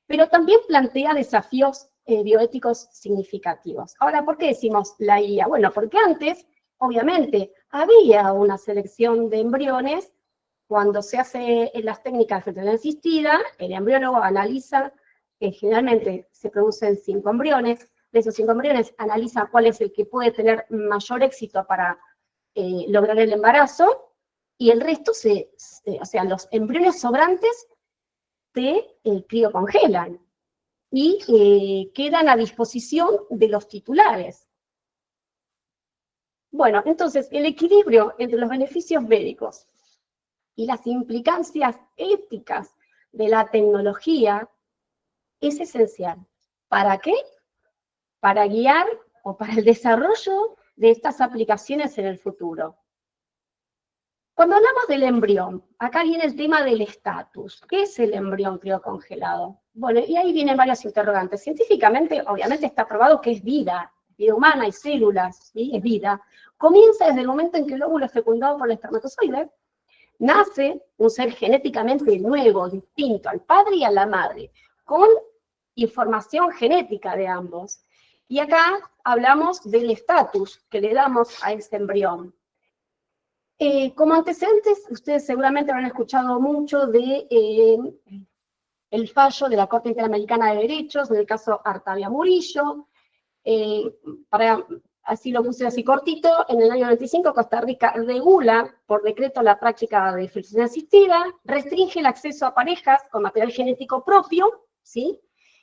Speaker 2: Pero también plantea desafíos bioéticos significativos. Ahora, ¿por qué decimos la IA? Bueno, porque antes, obviamente, había una selección de embriones. Cuando se hace en las técnicas de fertilización asistida, el embriólogo analiza, generalmente se producen 5 embriones, de esos 5 embriones analiza cuál es el que puede tener mayor éxito para lograr el embarazo, y el resto, o sea, los embriones sobrantes se criocongelan y quedan a disposición de los titulares. Bueno, entonces, el equilibrio entre los beneficios médicos y las implicancias éticas de la tecnología es esencial. ¿Para qué? Para guiar o para el desarrollo de estas aplicaciones en el futuro. Cuando hablamos del embrión, acá viene el tema del estatus. ¿Qué es el embrión criocongelado? Bueno, y ahí vienen varios interrogantes. Científicamente, obviamente, está probado que es vida humana, hay células, ¿sí? Es vida. Comienza desde el momento en que el óvulo es fecundado por el espermatozoide, nace un ser genéticamente nuevo, distinto al padre y a la madre, con información genética de ambos. Y acá hablamos del estatus que le damos a ese embrión. Como antecedentes, ustedes seguramente habrán escuchado mucho de el fallo de la Corte Interamericana de Derechos, en el caso Artavia Murillo. Así lo puse así cortito, en el año 95 Costa Rica regula por decreto la práctica de fertilización asistida, restringe el acceso a parejas con material genético propio, ¿sí?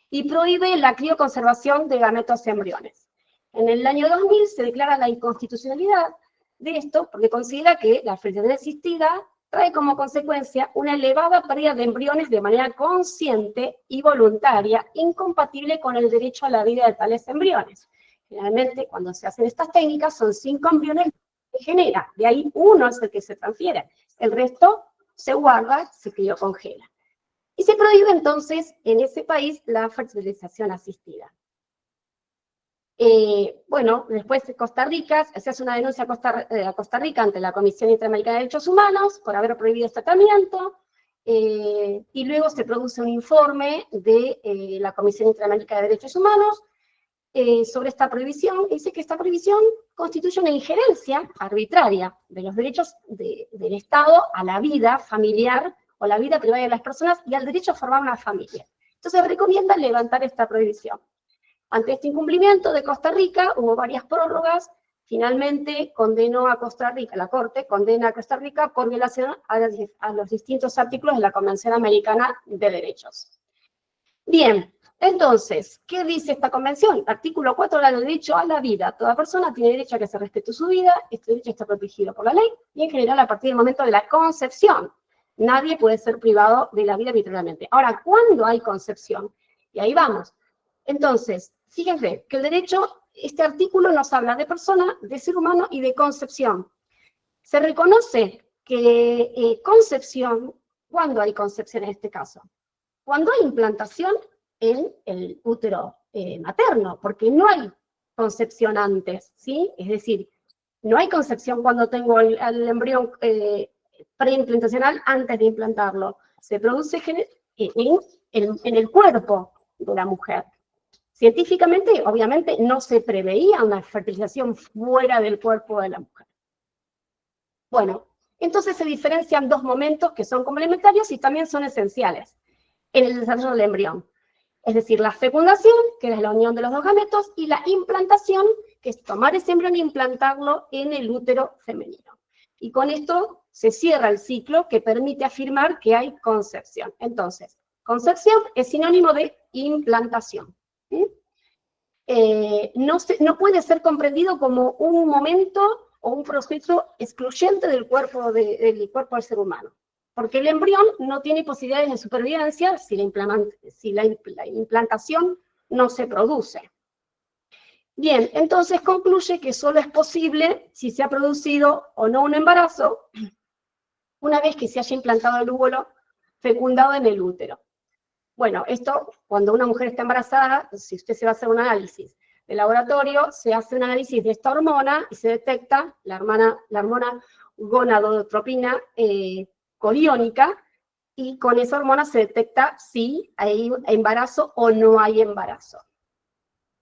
Speaker 2: Y prohíbe la crioconservación de gametos y embriones. En el año 2000 se declara la inconstitucionalidad de esto porque considera que la fertilización asistida trae como consecuencia una elevada pérdida de embriones de manera consciente y voluntaria, incompatible con el derecho a la vida de tales embriones. Generalmente, cuando se hacen estas técnicas, son 5 embriones que genera, de ahí uno es el que se transfiere, el resto se guarda, se criocongela. Y se prohíbe entonces en ese país la fertilización asistida. Bueno, después de Costa Rica, se hace una denuncia a Costa Rica ante la Comisión Interamericana de Derechos Humanos por haber prohibido este tratamiento, y luego se produce un informe de la Comisión Interamericana de Derechos Humanos sobre esta prohibición, y dice que esta prohibición constituye una injerencia arbitraria de los derechos del Estado a la vida familiar o la vida privada de las personas y al derecho a formar una familia. Entonces recomienda levantar esta prohibición. Ante este incumplimiento de Costa Rica, hubo varias prórrogas, finalmente condenó a Costa Rica, la Corte condena a Costa Rica por violación a los distintos artículos de la Convención Americana de Derechos. Bien, entonces, ¿qué dice esta convención? Artículo 4 habla del derecho a la vida. Toda persona tiene derecho a que se respete su vida, este derecho está protegido por la ley, y en general a partir del momento de la concepción. Nadie puede ser privado de la vida arbitrariamente. Ahora, ¿cuándo hay concepción? Y ahí vamos. Entonces, fíjense que el derecho, este artículo nos habla de persona, de ser humano y de concepción. Se reconoce que concepción, ¿cuándo hay concepción en este caso? Cuando hay implantación en el útero materno, porque no hay concepción antes, ¿sí? Es decir, no hay concepción cuando tengo el embrión preimplantacional antes de implantarlo. Se produce en el cuerpo de la mujer. Científicamente, obviamente, no se preveía una fertilización fuera del cuerpo de la mujer. Bueno, entonces se diferencian dos momentos que son complementarios y también son esenciales. en el desarrollo del embrión. Es decir, la fecundación, que es la unión de los dos gametos, y la implantación, que es tomar ese embrión e implantarlo en el útero femenino. Y con esto se cierra el ciclo que permite afirmar que hay concepción. Entonces, concepción es sinónimo de implantación. ¿Sí? No puede ser comprendido como un momento o un proceso excluyente del cuerpo del ser humano. Porque el embrión no tiene posibilidades de supervivencia si la implantación no se produce. Bien, entonces concluye que solo es posible si se ha producido o no un embarazo una vez que se haya implantado el óvulo fecundado en el útero. Bueno, esto, cuando una mujer está embarazada, si usted se va a hacer un análisis de laboratorio, se hace un análisis de esta hormona y se detecta la hormona gonadotropina coriónica, y con esa hormona se detecta si hay embarazo o no hay embarazo.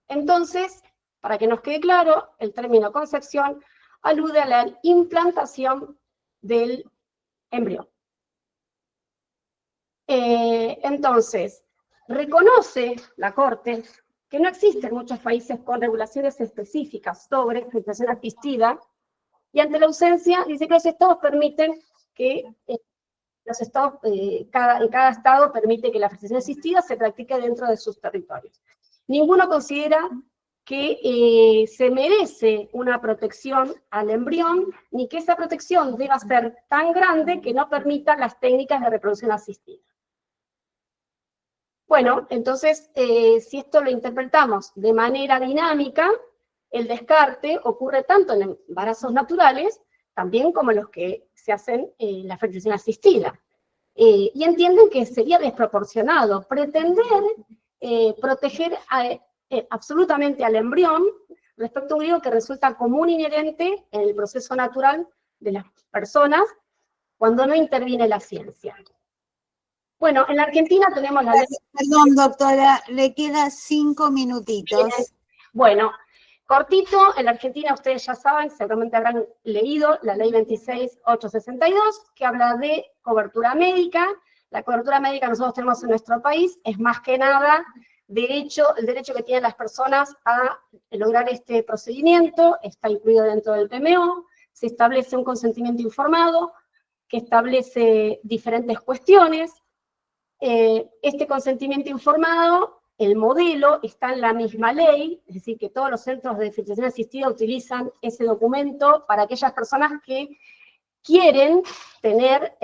Speaker 2: Entonces, para que nos quede claro, el término concepción alude a la implantación del embrión. Entonces, reconoce la Corte que no existen muchos países con regulaciones específicas sobre fertilización asistida, y ante la ausencia dice que los estados permiten que cada estado permite que la fertilización asistida se practique dentro de sus territorios. Ninguno considera que se merece una protección al embrión, ni que esa protección deba ser tan grande que no permita las técnicas de reproducción asistida. Bueno, entonces, si esto lo interpretamos de manera dinámica, el descarte ocurre tanto en embarazos naturales, también como en los que se hacen la fertilización asistida. Y entienden que sería desproporcionado pretender proteger absolutamente al embrión respecto a un riesgo que resulta común e inherente en el proceso natural de las personas cuando no interviene la ciencia. Bueno, en la Argentina tenemos la ley...
Speaker 1: Perdón, doctora, le quedan 5 minutitos.
Speaker 2: Bien. Bueno, cortito, en la Argentina ustedes ya saben, seguramente habrán leído la ley 26.862, que habla de cobertura médica. La cobertura médica nosotros tenemos en nuestro país es más que nada el derecho que tienen las personas a lograr este procedimiento, está incluido dentro del PMO, se establece un consentimiento informado que establece diferentes cuestiones. Este consentimiento informado, el modelo está en la misma ley, es decir, que todos los centros de fertilización asistida utilizan ese documento para aquellas personas que quieren tener,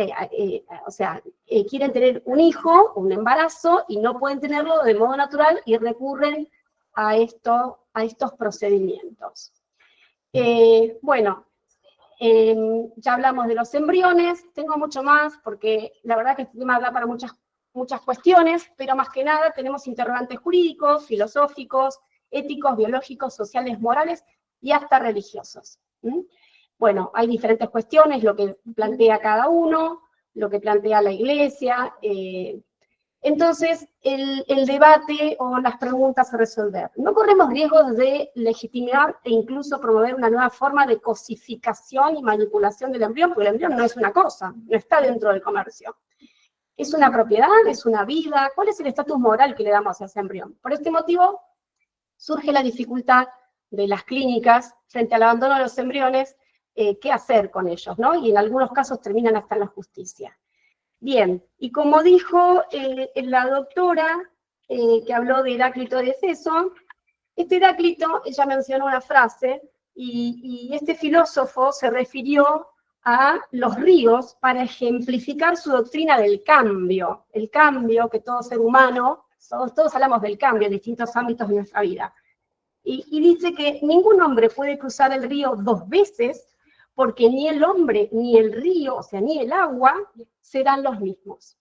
Speaker 2: quieren tener un hijo, un embarazo, y no pueden tenerlo de modo natural y recurren a estos procedimientos. Bueno, ya hablamos de los embriones, tengo mucho más, porque la verdad que este tema da para muchas cuestiones, pero más que nada tenemos interrogantes jurídicos, filosóficos, éticos, biológicos, sociales, morales y hasta religiosos. Bueno, hay diferentes cuestiones, lo que plantea cada uno, lo que plantea la Iglesia. Entonces, el debate o las preguntas a resolver. ¿No corremos riesgos de legitimar e incluso promover una nueva forma de cosificación y manipulación del embrión? Porque el embrión no es una cosa, no está dentro del comercio. ¿Es una propiedad? ¿Es una vida? ¿Cuál es el estatus moral que le damos a ese embrión? Por este motivo, surge la dificultad de las clínicas frente al abandono de los embriones, qué hacer con ellos, ¿no? Y en algunos casos terminan hasta en la justicia. Bien, y como dijo la doctora que habló de Heráclito de Éfeso, Heráclito, ella mencionó una frase, y este filósofo se refirió a los ríos para ejemplificar su doctrina del cambio, el cambio que todo ser humano, todos hablamos del cambio en distintos ámbitos de nuestra vida. Y dice que ningún hombre puede cruzar el río 2 veces, porque ni el hombre ni el río, o sea, ni el agua, serán los mismos.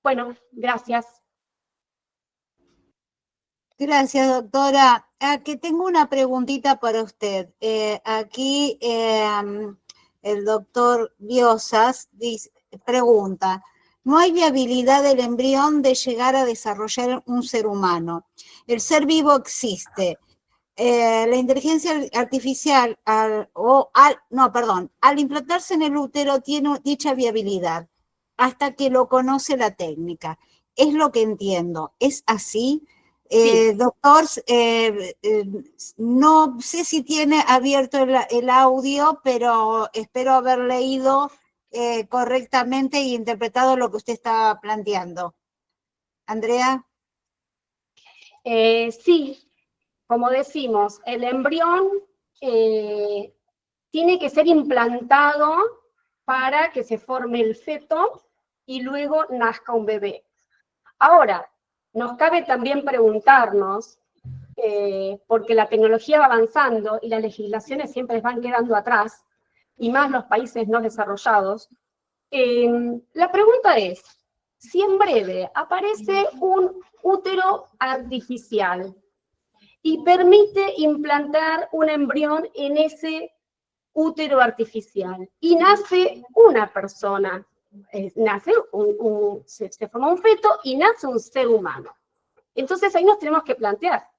Speaker 2: Bueno, gracias.
Speaker 1: Gracias, doctora. Que tengo una preguntita para usted. Aquí el doctor Biosas pregunta, ¿no hay viabilidad del embrión de llegar a desarrollar un ser humano? El ser vivo existe. La inteligencia artificial, al implantarse en el útero, tiene dicha viabilidad. hasta que lo conoce la técnica. Es lo que entiendo. ¿Es así?
Speaker 2: Sí.
Speaker 1: Doctor, no sé si tiene abierto el audio, pero espero haber leído correctamente y interpretado lo que usted estaba planteando. Andrea.
Speaker 2: Sí, como decimos, el embrión tiene que ser implantado para que se forme el feto y luego nazca un bebé. Ahora, nos cabe también preguntarnos, porque la tecnología va avanzando y las legislaciones siempre van quedando atrás, y más los países no desarrollados, la pregunta es, si en breve aparece un útero artificial y permite implantar un embrión en ese útero artificial y nace una persona, se forma un feto y nace un ser humano. Entonces ahí nos tenemos que plantear,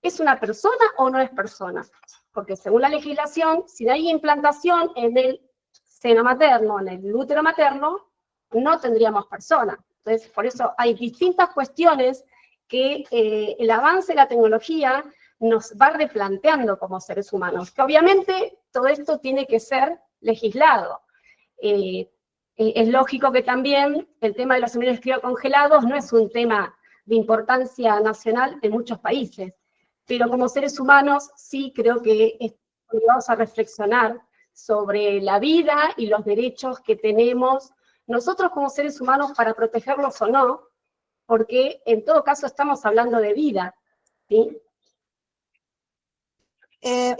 Speaker 2: ¿es una persona o no es persona? Porque según la legislación, si no hay implantación en el seno materno, en el útero materno, no tendríamos persona. Entonces, por eso hay distintas cuestiones que el avance de la tecnología nos va replanteando como seres humanos, que obviamente todo esto tiene que ser legislado. Es lógico que también el tema de los embriones criocongelados no es un tema de importancia nacional en muchos países, pero como seres humanos sí creo que vamos a reflexionar sobre la vida y los derechos que tenemos nosotros como seres humanos para protegerlos o no, porque en todo caso estamos hablando de vida, ¿sí?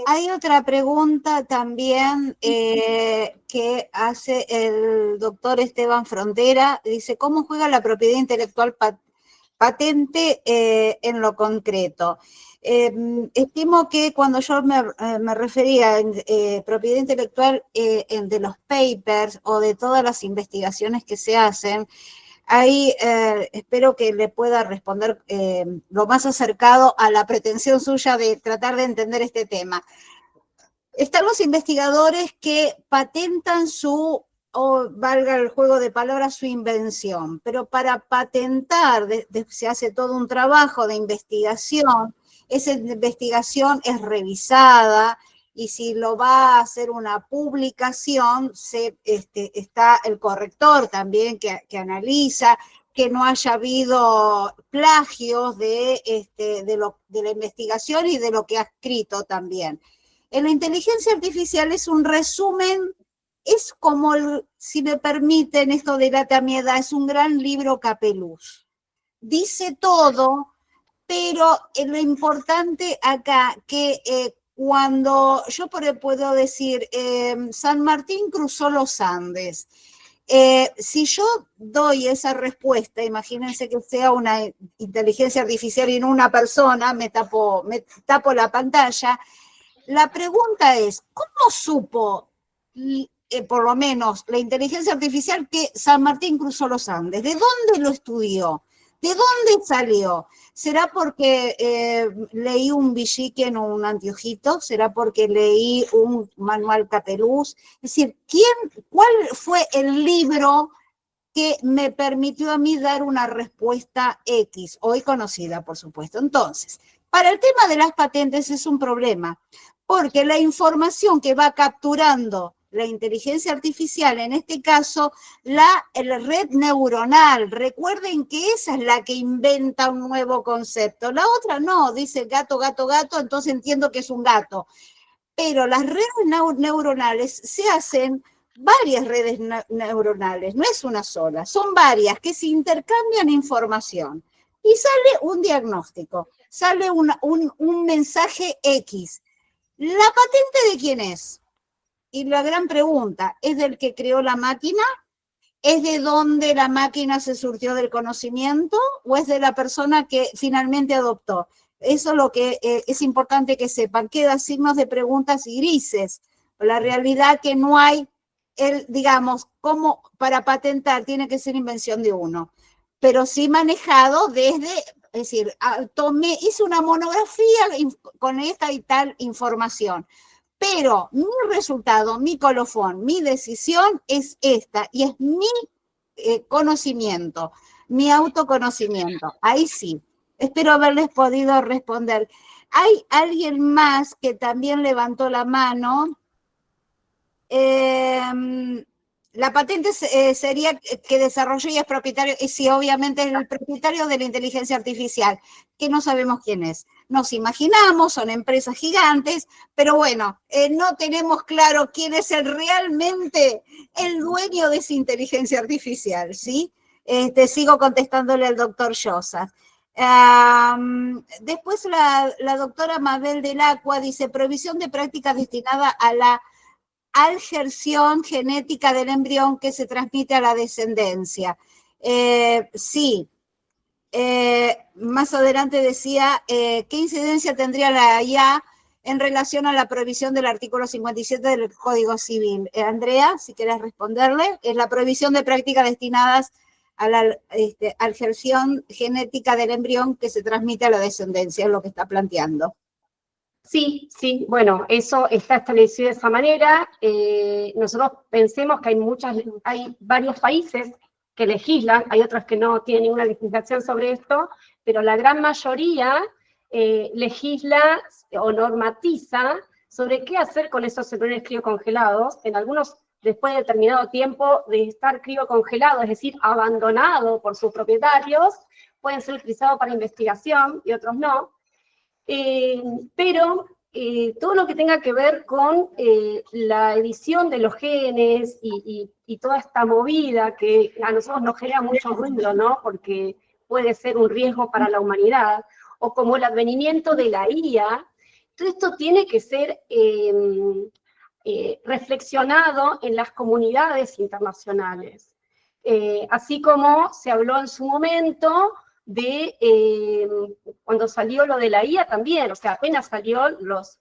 Speaker 1: Hay otra pregunta también que hace el doctor Esteban Frontera. Dice, ¿cómo juega la propiedad intelectual patente en lo concreto? Estimo que cuando yo me refería a propiedad intelectual de los papers o de todas las investigaciones que se hacen, ahí espero que le pueda responder lo más acercado a la pretensión suya de tratar de entender este tema. Están los investigadores que patentan o valga el juego de palabras, su invención, pero para patentar se hace todo un trabajo de investigación, esa investigación es revisada, y si lo va a hacer una publicación, está el corrector también que analiza que no haya habido plagios de la investigación y de lo que ha escrito también. En la inteligencia artificial es un resumen, es como, si me permiten, esto delata mi edad, es un gran libro capeluz. Dice todo, pero lo importante acá, que cuando yo puedo decir, San Martín cruzó los Andes, si yo doy esa respuesta, imagínense que sea una inteligencia artificial y no una persona, me tapo la pantalla. La pregunta es, ¿cómo supo, por lo menos, la inteligencia artificial que San Martín cruzó los Andes? ¿De dónde lo estudió? ¿De dónde salió? ¿Será porque leí un Villiquen en un anteojito? ¿Será porque leí un manual Capeluz? Es decir, ¿cuál fue el libro que me permitió a mí dar una respuesta X, hoy conocida, por supuesto? Entonces, para el tema de las patentes es un problema, porque la información que va capturando la inteligencia artificial, en este caso, la red neuronal, recuerden que esa es la que inventa un nuevo concepto. La otra no, dice gato, gato, gato, entonces entiendo que es un gato. Pero las redes neuronales se hacen varias redes neuronales, no es una sola, son varias que se intercambian información. Y sale un diagnóstico, sale un mensaje X. ¿La patente de quién es? Y la gran pregunta, ¿es del que creó la máquina? ¿Es de donde la máquina se surtió del conocimiento? ¿O es de la persona que finalmente adoptó? Eso es lo que es importante que sepan. Quedan signos de preguntas y grises. La realidad que no hay, digamos, como para patentar tiene que ser invención de uno, pero sí manejado desde, es decir, hice una monografía con esta y tal información, pero mi resultado, mi colofón, mi decisión es esta, y es mi conocimiento, mi autoconocimiento. Ahí sí, espero haberles podido responder. Hay alguien más que también levantó la mano. La patente sería que desarrolló y es propietario, y sí, obviamente es el propietario de la inteligencia artificial, que no sabemos quién es. Nos imaginamos, son empresas gigantes, pero bueno, no tenemos claro quién es realmente el dueño de esa inteligencia artificial, ¿sí? Sigo contestándole al doctor Llosa. Después la doctora Mabel del Acua dice, provisión de prácticas destinada a la adgerción genética del embrión que se transmite a la descendencia. Sí, más adelante decía, ¿qué incidencia tendría la IA en relación a la prohibición del artículo 57 del Código Civil? Andrea, si quieres responderle, es la prohibición de prácticas destinadas a la adgerción genética del embrión que se transmite a la descendencia, es lo que está planteando.
Speaker 2: Sí, sí, bueno, eso está establecido de esa manera. Nosotros pensemos que hay varios países que legislan, hay otros que no tienen ninguna legislación sobre esto, pero la gran mayoría legisla o normatiza sobre qué hacer con esos embriones criocongelados. En algunos, después de determinado tiempo de estar criocongelados, es decir, abandonado por sus propietarios, pueden ser utilizados para investigación y otros no. Pero todo lo que tenga que ver con la edición de los genes y toda esta movida que a nosotros nos genera mucho ruido, ¿no? Porque puede ser un riesgo para la humanidad, o como el advenimiento de la IA, todo esto tiene que ser reflexionado en las comunidades internacionales. Así como se habló en su momento de cuando salió lo de la IA también, o sea, apenas salió, los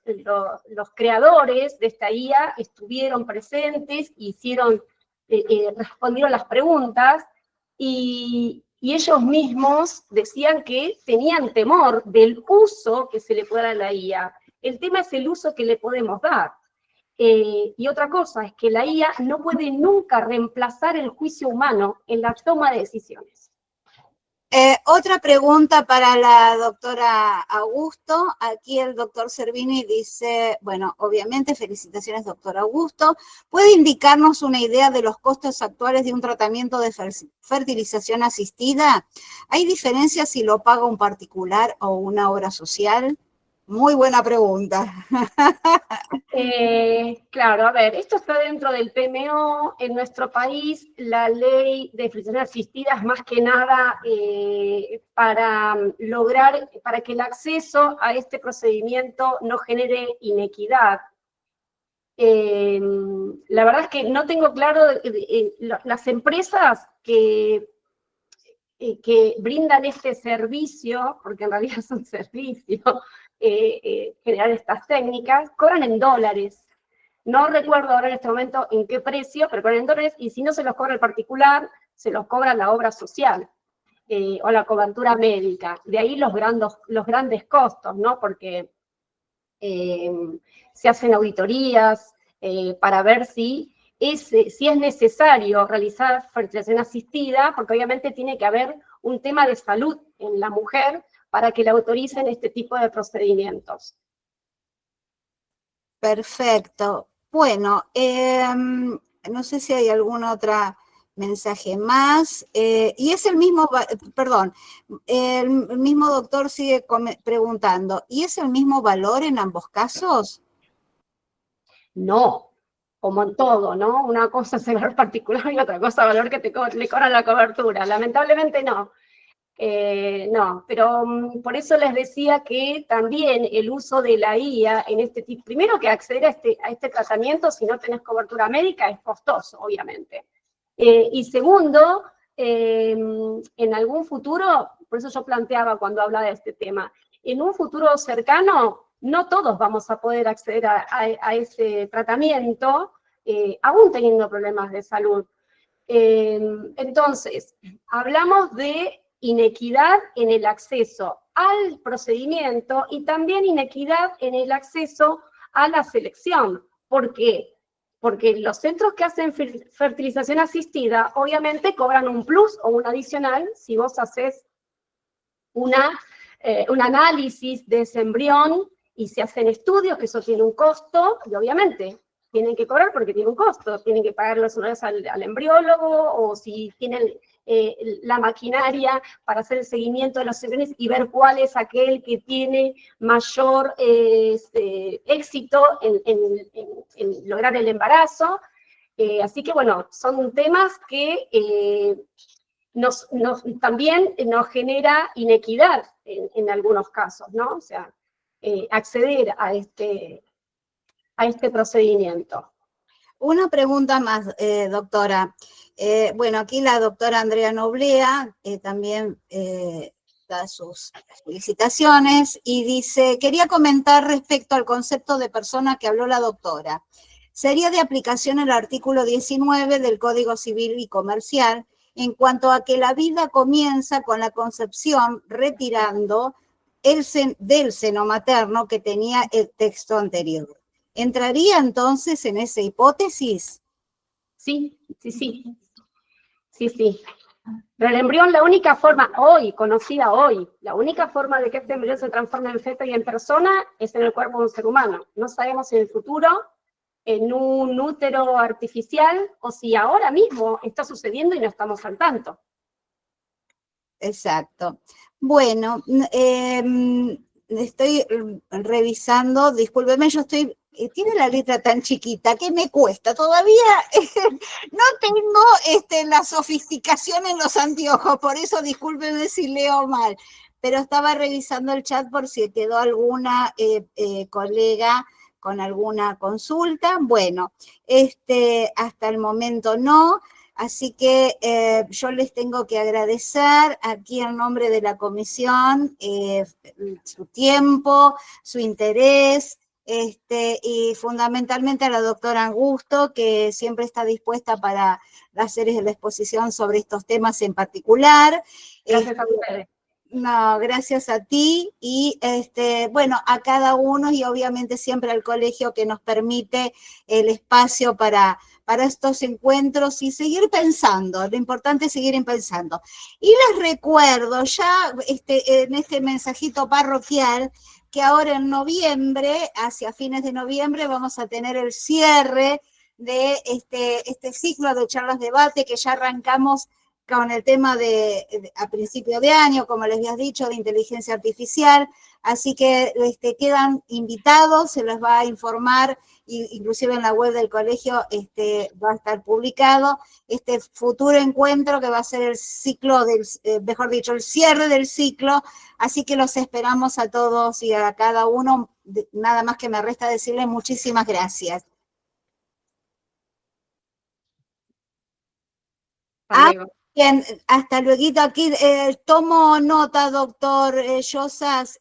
Speaker 2: creadores de esta IA estuvieron presentes, respondieron las preguntas, y ellos mismos decían que tenían temor del uso que se le puede dar a la IA. El tema es el uso que le podemos dar. Y otra cosa es que la IA no puede nunca reemplazar el juicio humano en la toma de decisiones.
Speaker 1: Otra pregunta para la doctora Augusto. Aquí el doctor Servini dice, bueno, obviamente, felicitaciones, doctor Augusto. ¿Puede indicarnos una idea de los costos actuales de un tratamiento de fertilización asistida? ¿Hay diferencia si lo paga un particular o una obra social? Muy buena pregunta.
Speaker 2: Claro, a ver, esto está dentro del PMO. En nuestro país, la ley de fertilización asistida es más que nada para lograr, para que el acceso a este procedimiento no genere inequidad. La verdad es que no tengo claro las empresas que brindan este servicio, porque en realidad es un servicio, generar estas técnicas, cobran en dólares. No recuerdo ahora en este momento en qué precio, pero cobran en dólares, y si no se los cobra el particular, se los cobra la obra social o la cobertura médica. De ahí los grandes costos, ¿no? Porque se hacen auditorías para ver si es necesario realizar fertilización asistida, porque obviamente tiene que haber un tema de salud en la mujer para que le autoricen este tipo de procedimientos.
Speaker 1: Perfecto. Bueno, no sé si hay algún otro mensaje más. Y es el mismo, perdón, el mismo doctor sigue preguntando, ¿y es el mismo valor en ambos casos?
Speaker 2: No, como en todo, ¿no? Una cosa es el valor particular y otra cosa el valor que le cobran la cobertura. Lamentablemente no. No, pero por eso les decía que también el uso de la IA en este tipo, primero que acceder a este tratamiento si no tenés cobertura médica es costoso, obviamente. Y segundo, en algún futuro, por eso yo planteaba cuando hablaba de este tema, en un futuro cercano no todos vamos a poder acceder a ese tratamiento, aún teniendo problemas de salud. Entonces, hablamos de inequidad en el acceso al procedimiento y también inequidad en el acceso a la selección. ¿Por qué? porque los centros que hacen fertilización asistida obviamente cobran un plus o un adicional si vos haces un análisis de ese embrión y se hacen estudios, que eso tiene un costo, y obviamente tienen que cobrar porque tiene un costo, tienen que pagar los honorarios al embriólogo, o si tienen la maquinaria para hacer el seguimiento de los embriones y ver cuál es aquel que tiene mayor éxito en lograr el embarazo. Así que bueno, son temas que también nos genera inequidad en algunos casos, ¿no? O sea, acceder a este procedimiento.
Speaker 1: Una pregunta más, doctora. Bueno, aquí la doctora Andrea Noblea también da sus felicitaciones y dice, quería comentar respecto al concepto de persona que habló la doctora. Sería de aplicación el artículo 19 del Código Civil y Comercial en cuanto a que la vida comienza con la concepción retirando del seno materno que tenía el texto anterior. ¿Entraría entonces en esa hipótesis?
Speaker 2: Sí. Pero el embrión, la única forma conocida hoy, la única forma de que este embrión se transforme en feto y en persona es en el cuerpo de un ser humano. No sabemos si en el futuro, en un útero artificial, o si ahora mismo está sucediendo y no estamos al tanto.
Speaker 1: Exacto. Bueno, estoy revisando, discúlpeme, tiene la letra tan chiquita que me cuesta todavía, no tengo la sofisticación en los anteojos, por eso discúlpeme si leo mal, pero estaba revisando el chat por si quedó alguna colega con alguna consulta. Bueno, hasta el momento no. Así que yo les tengo que agradecer aquí en nombre de la comisión su tiempo, su interés, y fundamentalmente a la doctora Angusto, que siempre está dispuesta para hacer la exposición sobre estos temas en particular.
Speaker 2: Gracias a ustedes.
Speaker 1: No, gracias a ti y bueno, a cada uno y obviamente siempre al colegio que nos permite el espacio para estos encuentros y seguir pensando, lo importante es seguir pensando. Y les recuerdo ya en este mensajito parroquial que ahora en noviembre, hacia fines de noviembre, vamos a tener el cierre de este ciclo de charlas debate que ya arrancamos con el tema a principio de año, como les había dicho, de inteligencia artificial, así que quedan invitados, se les va a informar, inclusive en la web del colegio va a estar publicado este futuro encuentro que va a ser el ciclo, mejor dicho, el cierre del ciclo, así que los esperamos a todos y a cada uno, nada más que me resta decirles muchísimas gracias.
Speaker 2: Hasta luego.
Speaker 1: Bien, hasta luego. Aquí tomo nota, doctor Llosas,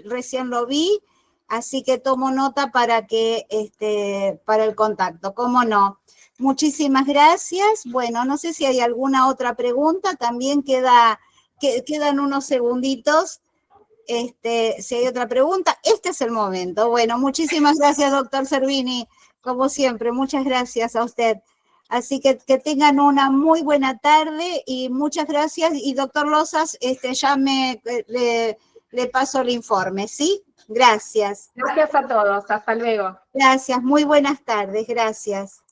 Speaker 1: recién lo vi, así que tomo nota para el contacto, ¿cómo no? Muchísimas gracias. Bueno, no sé si hay alguna otra pregunta, también quedan unos segunditos. Si hay otra pregunta, este es el momento. Bueno, muchísimas gracias, doctor Servini, como siempre, muchas gracias a usted. Así que tengan una muy buena tarde y muchas gracias. Y doctor Lozas, ya le paso el informe, ¿sí? Gracias.
Speaker 2: Gracias a todos, hasta luego.
Speaker 1: Gracias, muy buenas tardes, gracias.